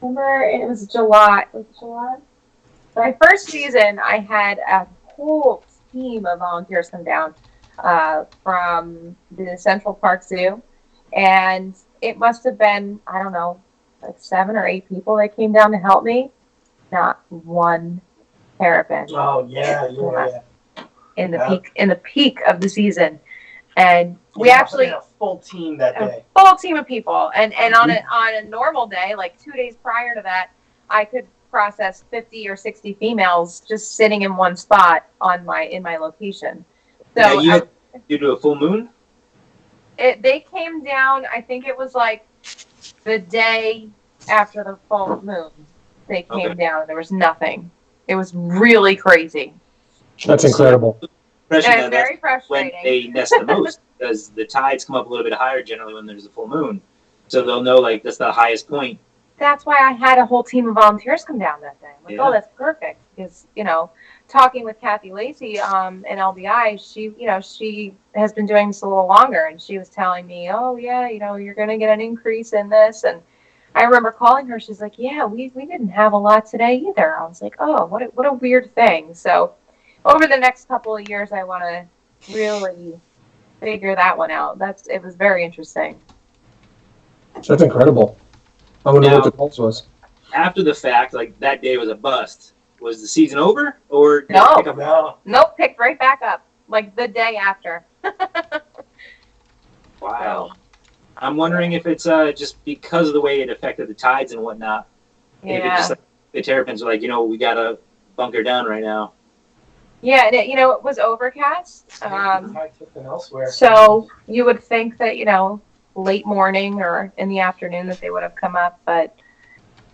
S2: remember it was July. Was it July? My first season, I had a whole team of volunteers come down from the Central Park Zoo, and it must have been, I don't know, like 7 or 8 people that came down to help me. Not one terrapin.
S5: Oh yeah.
S2: In the peak of the season, and we actually
S5: had a full team that day.
S2: A full team of people, and on a normal day, like 2 days prior to that, I could process 50 or 60 females just sitting in one spot in my location. So
S4: you do a full moon?
S2: They came down, I think it was like the day after the full moon. They came down. There was nothing. It was really crazy.
S3: That's incredible.
S2: And very frustrating.
S4: When they nest the most, because the tides come up a little bit higher generally when there's a full moon. So they'll know, like, that's the highest point.
S2: That's why I had a whole team of volunteers come down that day. I'm like, oh, that's perfect. Because, talking with Kathy Lacey in LBI, she has been doing this a little longer, and she was telling me, oh, yeah, you're going to get an increase in this. And I remember calling her. She's like, yeah, we didn't have a lot today either. I was like, oh, what a weird thing. So over the next couple of years, I want to really figure that one out. It was very interesting.
S3: That's incredible. I wonder what the pulse was.
S4: After the fact, like that day was a bust. Was the season over, or did
S2: No.
S4: it pick up now?
S2: Nope, picked right back up, like the day after.
S4: Wow. I'm wondering if it's just because of the way it affected the tides and whatnot.
S2: Yeah.
S4: If it just like the terrapins are like, we gotta bunker down right now.
S2: Yeah, and it was overcast.
S5: Elsewhere.
S2: So you would think that, late morning or in the afternoon that they would have come up, but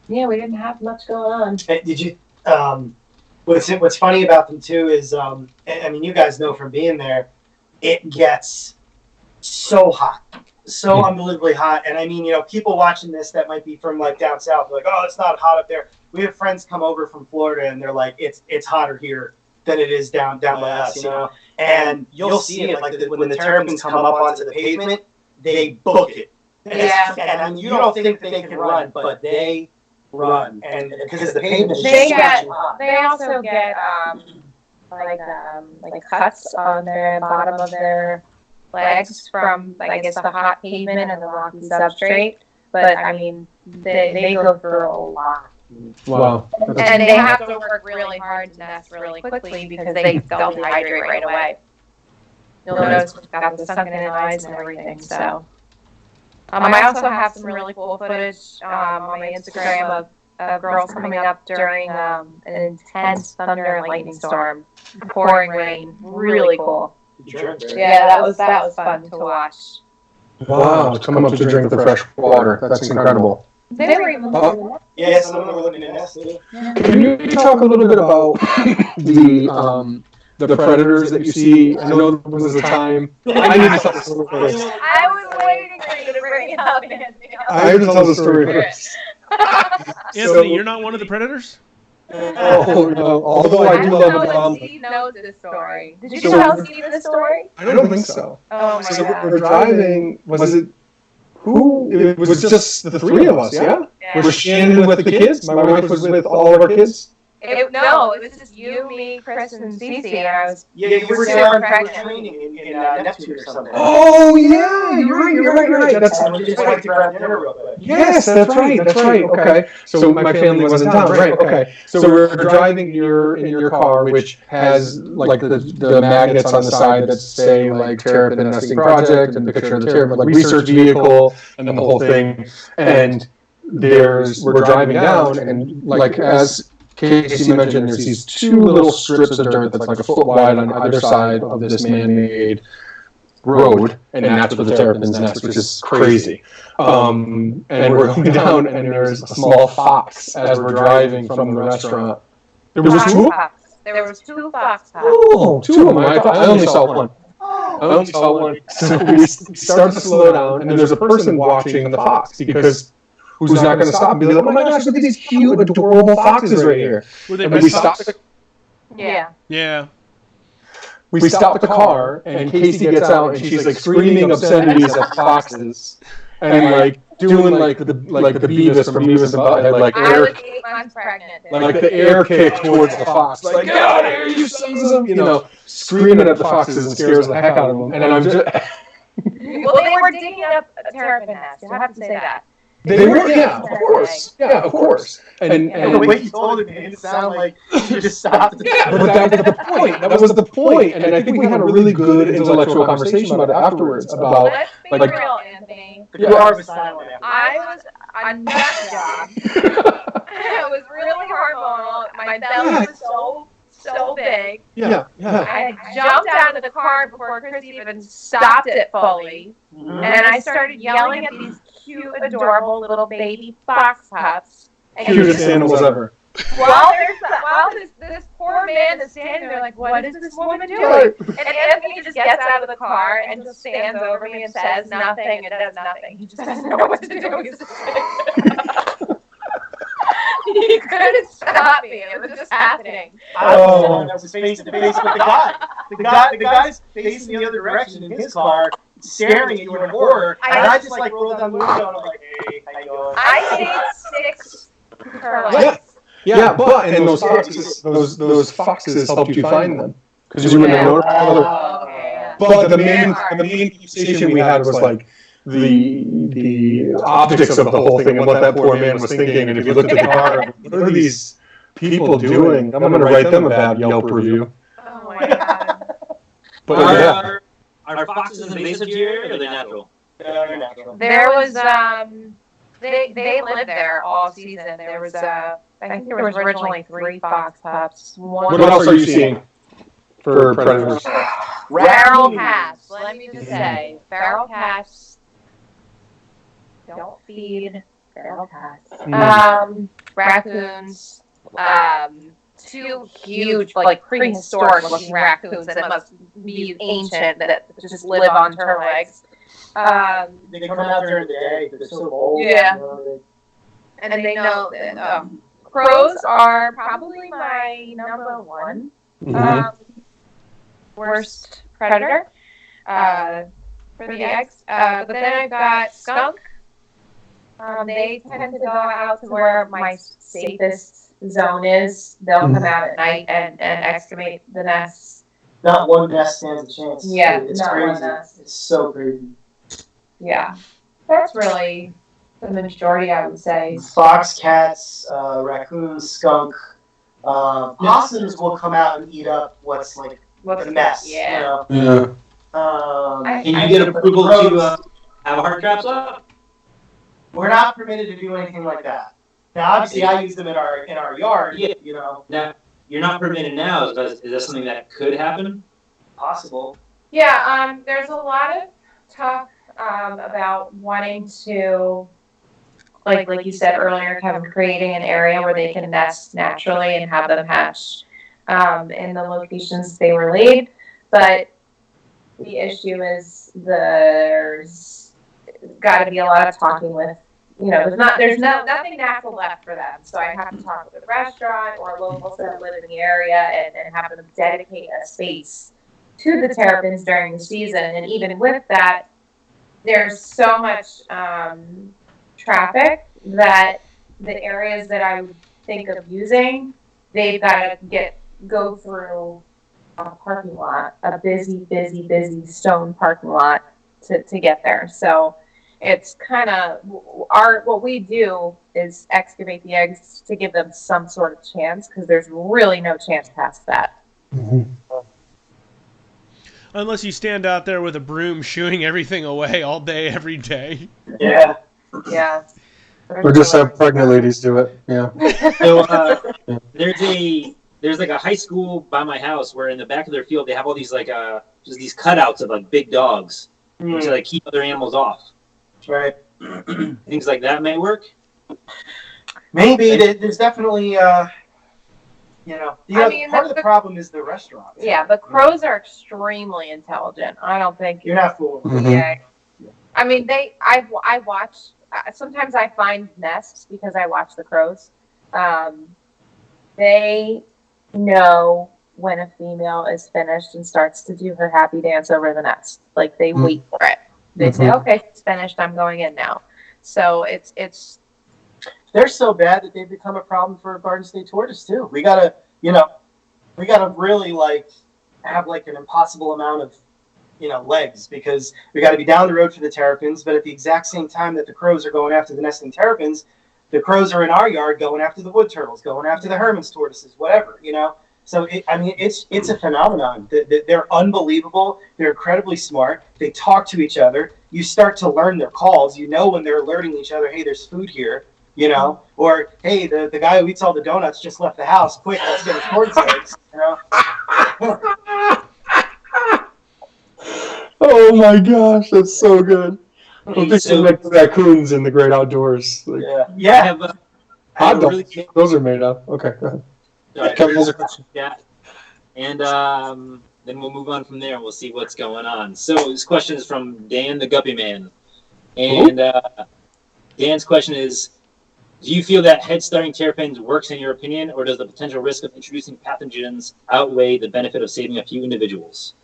S2: yeah, we didn't have much going on.
S5: Did you? What's funny about them too is, you guys know from being there, it gets so hot, so unbelievably hot. And people watching this that might be from like down south, like, oh, it's not hot up there. We have friends come over from Florida, and they're like, it's hotter here than it is down by us, And you'll see it like when the terrapins come up onto the pavement, they book it. And you don't think that they can run, but they run, and because the pavement.
S2: They also get like cuts on the bottom of their legs from, I guess, the hot pavement and the rocky substrate. But they go through a lot.
S3: Wow.
S2: And they have to work really hard to nest really quickly because they'll dehydrate right away. You'll notice they've got the sunken in eyes and everything. So, I also have some really cool footage on my Instagram of girls coming up during an intense thunder and lightning storm, pouring rain. Really cool. Yeah, that was fun to watch.
S3: Wow, to come up to drink the fresh water. That's incredible.
S2: They were even
S5: Yes, some of them were looking at us too.
S3: Can you talk a little bit about the predators that you see? I know there was a time. I need to tell the story first.
S2: I was waiting for you to bring it up, Anthony.
S3: I have to tell the story first.
S1: Anthony, you're not one of the predators?
S3: Oh, no. Although I do love a bomb.
S2: Steve knows this story. Did you tell Steve this story?
S3: I don't think so.
S2: Oh my
S3: So
S2: God.
S3: we're driving. Was it? Who? It was just the three of us, yeah? Was Shannon with the kids? My wife was with all of our kids?
S2: It was just you, me, Chris, and Cece. And I was
S5: Yeah, you were
S2: super
S5: down for
S2: pregnant.
S5: training in Neptune or something.
S3: Oh, yeah, you're right. That's,
S5: We just went to grab dinner real quick.
S3: yes, that's right. Okay. So my family was in town, right? Okay. So we're driving in your car, which has like the magnets on the side that say like Terrapin Nesting Project and the picture of the terrapin, like research vehicle and the whole thing. And we're driving down, and like as Casey mentioned, there's these two little strips of dirt that's like a foot wide on either side of this man-made road, and that's where the terrapins nest, which is crazy. And we're going down, and there's a small fox as we're driving from the restaurant. There was two?
S2: There was 2 fox pops.
S3: Oh, two of them. I only saw one. I only saw one. So we start to slow down, and there's a person watching the fox because who's not going to stop and be like, oh my gosh, look at these cute, adorable foxes right here.
S1: Were they
S3: And
S1: big
S3: we
S1: fox?
S3: stop.
S2: Yeah.
S1: Yeah.
S3: We stop the car, and Casey gets out, and she's like screaming obscenities at foxes. and like doing like the Beavis from Beavis and Butthead, like
S2: I
S3: air,
S2: was 8 months pregnant.
S3: like the air kick towards the fox, like get out of here, you sons of, screaming at the foxes and scares the heck out of them. And I'm just
S2: Well, they were digging up a terrapin nest. You have to say that.
S3: they were, yeah, of course. And
S5: the way you told it made it sound like you just stopped.
S3: yeah, but that was the point. That was the point. And I think we had a really good intellectual conversation about it afterwards. About
S2: Let's be real, Anthony.
S5: The car was silent.
S2: I was a nut job. It was really hormonal. My belly was so big.
S3: yeah.
S2: I jumped out of the car before Chris even stopped it fully. And I started yelling at these cute, adorable little baby fox pups. And
S3: Cutest animals ever.
S2: while this poor man is standing there like, what is this woman doing? And Anthony just gets out of the car and just stands over me and says nothing and does nothing. He just doesn't know what to do. He's just he couldn't stop me. It was just happening.
S5: I was face to face with the guy. The guy's facing the other direction in his car, staring at you in horror. And I just like rolled down the window and I'm like, hey, how you doing?
S2: I stayed 6 curlers.
S3: Yeah, but and those foxes helped you find them because you wouldn't have known.
S2: Okay.
S3: But the main conversation we had was like the optics of the whole thing and what that poor man was thinking. And if you looked at the car, what are these people doing? I'm going to write them a bad Yelp review.
S2: Oh my god.
S3: But
S4: Are foxes invasive here, or are they natural?
S5: They're natural.
S2: There was they lived there all season. There was I think there was originally 3 fox pups.
S3: what else are you seeing for predators?
S2: Feral cats. Let me just say, feral cats don't feed feral cats. Raccoons. 2 huge, like prehistoric looking raccoons that must be ancient that just live on turtle eggs.
S5: They come out during the day because they're so old.
S2: Yeah. And they know that crows are probably my number 1 worst predator for the eggs. But then I've got skunk. They tend to go out to where my safest zone is. They'll come out at night and excavate the nests.
S5: Not one nest stands a chance.
S2: Yeah,
S5: it's
S2: not
S5: crazy.
S2: one nest.
S5: It's so crazy.
S2: Yeah, that's really the majority, I would say.
S5: Fox, cats, raccoons, skunk, possums will come out and eat up what's like the mess.
S2: Yeah.
S5: You know?
S4: Can you get approval to have hard traps up?
S5: We're not permitted to do anything like that. Now, obviously, I use them in our yard.
S4: Yeah.
S5: You know,
S4: Now, you're not permitted now. Is that something that could happen?
S5: possible.
S2: Yeah. There's a lot of talk about wanting to, like you said earlier, Kevin, creating an area where they can nest naturally and have them hatch in the locations they were laid. But the issue is there's got to be a lot of talking with, there's nothing natural left for them. So I have to talk with a restaurant or locals that live in the area and have them dedicate a space to the terrapins during the season. And even with that, there's so much traffic that the areas that I would think of using, they've got to go through a parking lot, a busy stone parking lot to get there. So it's kind of what we do is excavate the eggs to give them some sort of chance, because there's really no chance past that.
S1: Unless you stand out there with a broom shooing everything away all day, every day.
S5: Yeah.
S2: Yeah.
S3: Or just have pregnant ladies do it. Yeah.
S4: So there's like a high school by my house where in the back of their field they have all these like just these cutouts of like big dogs to like keep other animals off.
S5: Right.
S4: Things like that may work.
S5: Maybe there's definitely part of the problem is the restaurants.
S2: Yeah, the crows are extremely intelligent. I don't think
S5: You're not fooling.
S2: Yeah. I mean, I watch. Sometimes I find nests because I watch the crows. They know when a female is finished and starts to do her happy dance over the nest. Like they wait for it. they say, okay, it's finished, I'm going in now. So it's
S5: They're so bad that they've become a problem for Garden State tortoise too. We gotta really like have like an impossible amount of legs, because we got to be down the road for the terrapins, but at the exact same time that the crows are going after the nesting terrapins, the crows are in our yard going after the wood turtles, going after the Herman's tortoises, whatever, So it's a phenomenon. They're unbelievable. They're incredibly smart. They talk to each other. You start to learn their calls. When they're alerting each other, hey, there's food here, or hey, the guy who eats all the donuts just left the house. Quick, let's get his tortoise eggs.
S3: Oh my gosh, that's so good. I'm thinking like the raccoons in the great outdoors. Like,
S5: Yeah.
S3: hot dogs. Those are made up. Okay, go ahead.
S4: Right.
S3: Kevin has a question.
S4: Yeah. And then we'll move on from there and we'll see what's going on. So this question is from Dan the Guppy Man. And Dan's question is, do you feel that head starting terrapins works in your opinion, or does the potential risk of introducing pathogens outweigh the benefit of saving a few individuals?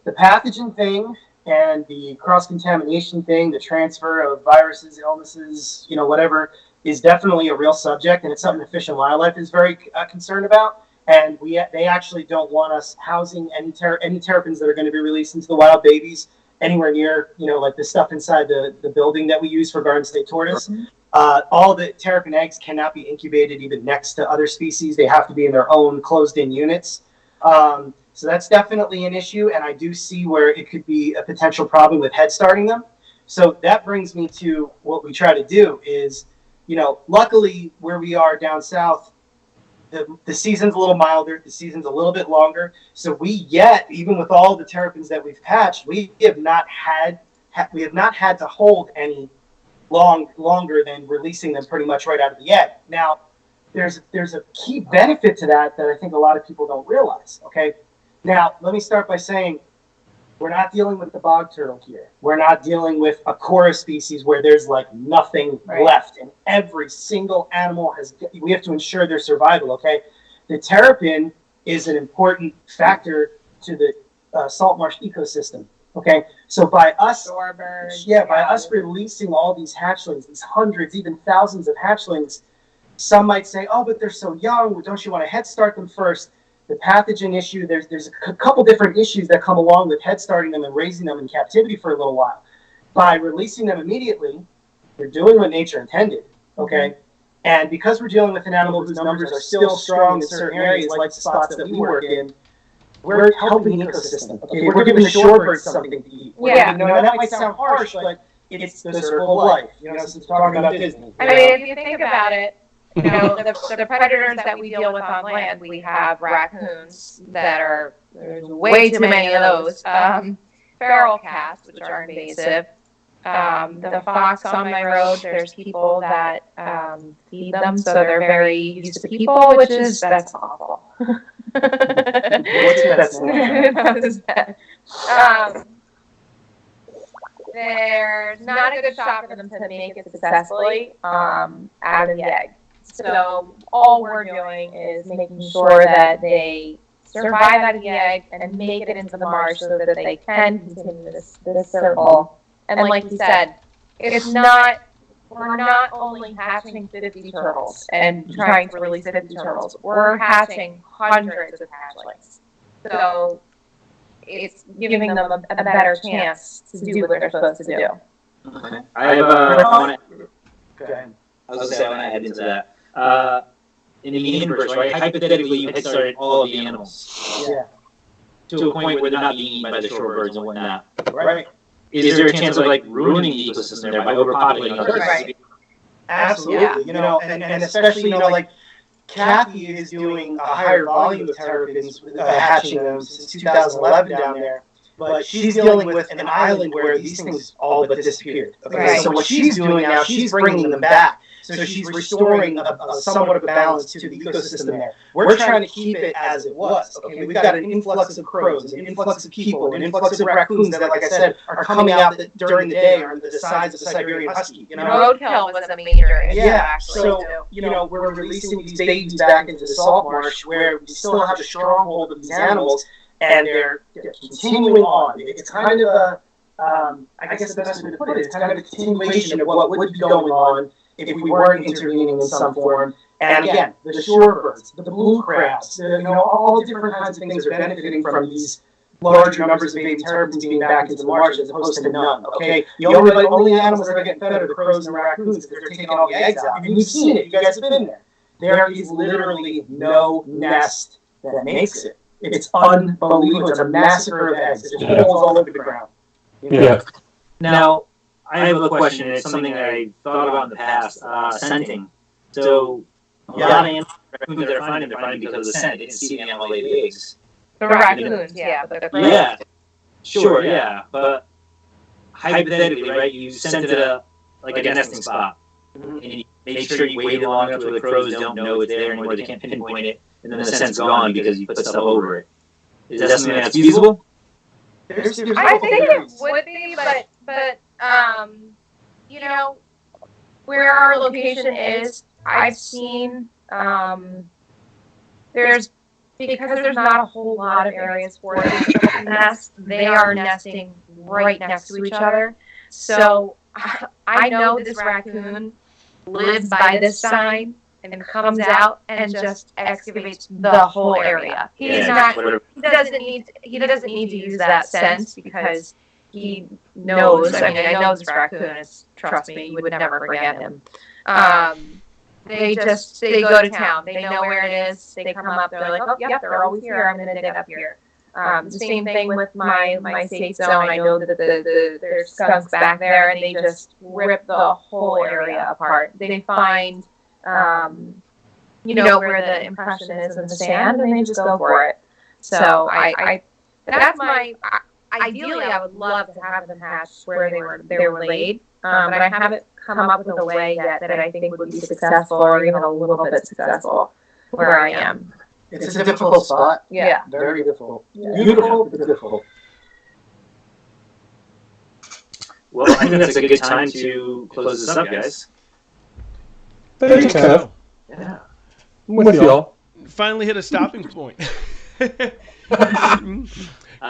S5: The pathogen thing and the cross-contamination thing, the transfer of viruses, illnesses, whatever, is definitely a real subject, and it's something that Fish and Wildlife is very concerned about. And they actually don't want us housing any terrapins that are going to be released into the wild, babies, anywhere near, like the stuff inside the building that we use for Garden State tortoise. All the terrapin eggs cannot be incubated even next to other species. They have to be in their own closed-in units. So that's definitely an issue, and I do see where it could be a potential problem with head starting them. So that brings me to what we try to do is, luckily where we are down south, the season's a little milder, the season's a little bit longer. So even with all the terrapins that we've patched, we have not had to hold any longer than releasing them pretty much right out of the egg. Now, there's a key benefit to that I think a lot of people don't realize. Okay, now let me start by saying we're not dealing with the bog turtle here. We're not dealing with a Cora species where there's like nothing left, and every single animal we have to ensure their survival. Okay, the terrapin is an important factor to the salt marsh ecosystem. Okay, so by us releasing all these hatchlings, these hundreds, even thousands of hatchlings, some might say, oh, but they're so young, don't you want to head start them first? The pathogen issue, there's a couple different issues that come along with head starting them and raising them in captivity for a little while. By releasing them immediately, we're doing what nature intended, okay? And because we're dealing with an animal whose numbers are still strong in certain areas, like the spots that we work in, we're helping the ecosystem. Okay, we're giving the shorebirds something to eat. That might sound harsh, but it's the circle of life. Since we're talking about Disney.
S2: I mean, if you think about it, the predators that we deal with on land, we have raccoons there's way too many of those. Feral cats, which are invasive. The fox on my road, there's people that feed them, so they're very used to people, that's awful. That's bad. There's not a good shot for them to make it successfully out of the egg. So all we're doing is making sure that they survive out of the egg and make it into the marsh so that they can continue this circle. And like you said, we're not only hatching 50 turtles and trying to release 50 turtles, we're hatching hundreds of hatchlings. So it's giving them a better chance to do what they're supposed to do.
S4: Okay. I want to head into that. In the inverse, right? Hypothetically, you head started all of the animals.
S5: Yeah.
S4: To a point where they're not being eaten by the shorebirds and whatnot.
S5: Right.
S4: Is there a chance of ruining the ecosystem there by overpopulating others?
S2: Right.
S5: Absolutely. And especially, Kathy is doing a higher volume of terrapins, hatching them since 2011 down there. But she's dealing with an island where these things all but disappeared. Okay,
S2: Right.
S5: So what she's doing now, she's bringing them back. So she's restoring somewhat of a balance to the ecosystem there. We're trying to keep it as it was. Okay, we've got an influx of crows, an influx of people, an influx of raccoons that, like I said, are coming out during the day are the size of a Siberian husky.
S2: Roadkill was a major issue, actually.
S5: So we're releasing these babies back into the salt marsh where we still have a stronghold of these animals. and they're continuing on. It's kind of a, I guess the best way to put it is kind of a continuation of what would be going on if we weren't intervening in some form. And again, the shorebirds, the blue crabs, all the different kinds of things are benefiting from these larger numbers of baby terrapins being back into the marsh as opposed to none. Okay, the only animals that are getting fed are the crows and the raccoons because they're taking all the eggs out. And you've seen it. You guys have been there. There is literally no nest that makes it. It's unbelievable. It's a massacre of eggs. There's holes all over the ground.
S3: Yeah.
S4: Now, I have a question. It's something that I thought about in the past. Scenting. So, a lot of animals that are finding, they're finding because of the scent. They didn't see the animal lay the eggs.
S2: The raccoons, yeah.
S4: Yeah, sure, yeah. But hypothetically, right, you send it a nesting spot. And you make sure you wait long enough so the crows don't know it's there anymore. They can't pinpoint it. And then the scent's gone because you put stuff over it. Is that something that's feasible?
S5: There's
S2: I think it would be, but where our location is, I've seen because there's not a whole lot of areas for them to nest. They are nesting right next to each other. So I know this raccoon lives by this sign and comes out and just excavates the whole area. He doesn't need to use that scent because he knows. I mean, I know this raccoon. Trust me, you would never forget him. They go to town. They know where it is. They come up. They're like, oh, yep, they're always here. I'm going to dig up here. The same thing with my safe zone. I know that there's skunks back there, and they just rip the whole area apart. They find, where the impression is in the sand, and they just go for it. So that's my. Ideally, I would love to have them hatch where they were laid, but I haven't come up with a way yet that I think would be successful or even a little bit successful where I am.
S5: It's a difficult spot.
S2: Yeah.
S5: Very difficult. Yeah. Beautiful, but difficult.
S4: Well, I think that's a good time to close this up, guys.
S3: Thanks, Kev.
S4: Yeah.
S3: I'm with y'all.
S1: Finally hit a stopping point.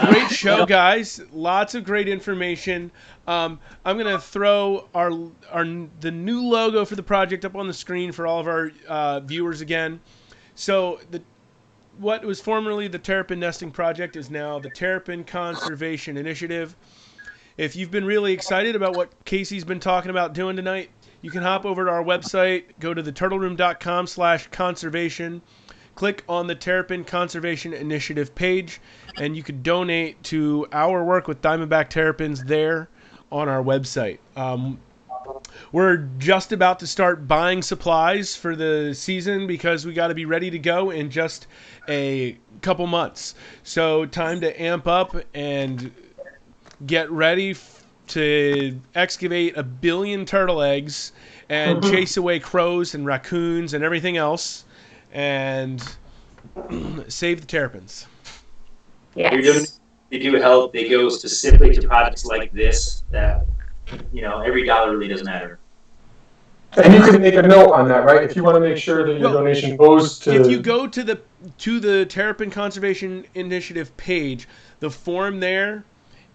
S1: Great show, guys. Lots of great information. I'm gonna throw the new logo for the project up on the screen for all of our viewers again. So what was formerly the Terrapin Nesting Project is now the Terrapin Conservation Initiative. If you've been really excited about what Casey's been talking about doing tonight, you can hop over to our website, go to theturtleroom.com/conservation, click on the Terrapin Conservation Initiative page, and you can donate to our work with Diamondback Terrapins there on our website. We're just about to start buying supplies for the season because we got to be ready to go in just a couple months. So time to amp up and get ready to excavate 1 billion turtle eggs and chase away crows and raccoons and everything else and save the terrapins.
S2: Yes.
S4: They do help. They go specifically to projects like this that, every dollar really does matter.
S3: And you can make a note on that, right? If you want to make sure that your donation goes to...
S1: If you go to the Terrapin Conservation Initiative page, the form there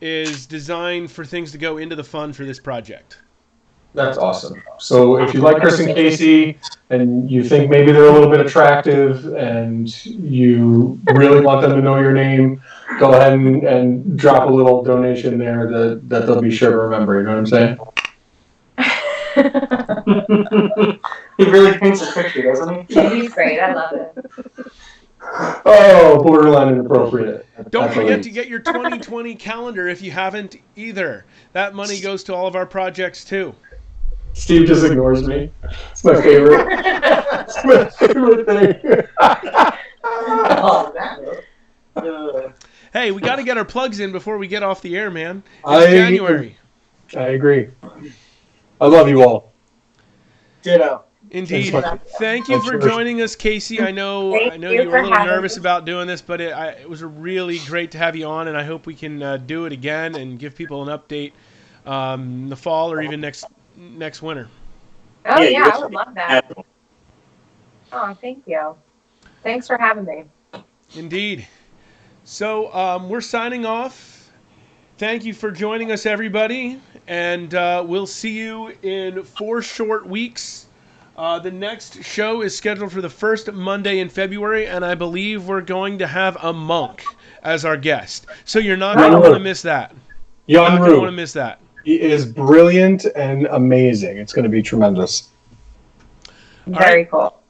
S1: is designed for things to go into the fund for this project.
S3: That's awesome. So if you like Chris and Casey and you think maybe they're a little bit attractive and you really want them to know your name, go ahead and drop a little donation there that they'll be sure to remember. You know what I'm saying?
S5: He really paints a picture, doesn't he?
S2: He's great. I love it.
S3: Oh, borderline inappropriate.
S1: Don't forget to get your 2020 calendar if you haven't either. That money goes to all of our projects too.
S3: Steve just ignores me. It's my favorite. It's my favorite thing.
S1: Hey, we got to get our plugs in before we get off the air, man. It's January.
S3: I agree. I love you all.
S5: Ditto.
S1: Indeed. Thank you for joining us, Casey. I know you were a little nervous about doing this, but it was really great to have you on, and I hope we can do it again and give people an update in the fall or even next winter.
S2: Oh, yeah, I would love that. Oh, thank you. Thanks for having me.
S1: Indeed. So we're signing off. Thank you for joining us, everybody, and we'll see you in 4 short weeks. The next show is scheduled for the first Monday in February, and I believe we're going to have a monk as our guest. So you're not going to want to miss that.
S3: Young
S1: Not going to want to miss that.
S3: He is brilliant and amazing. It's going to be tremendous.
S2: Very cool.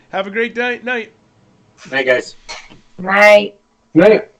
S1: Have a great night.
S4: Night, guys.
S2: Night.
S3: Night.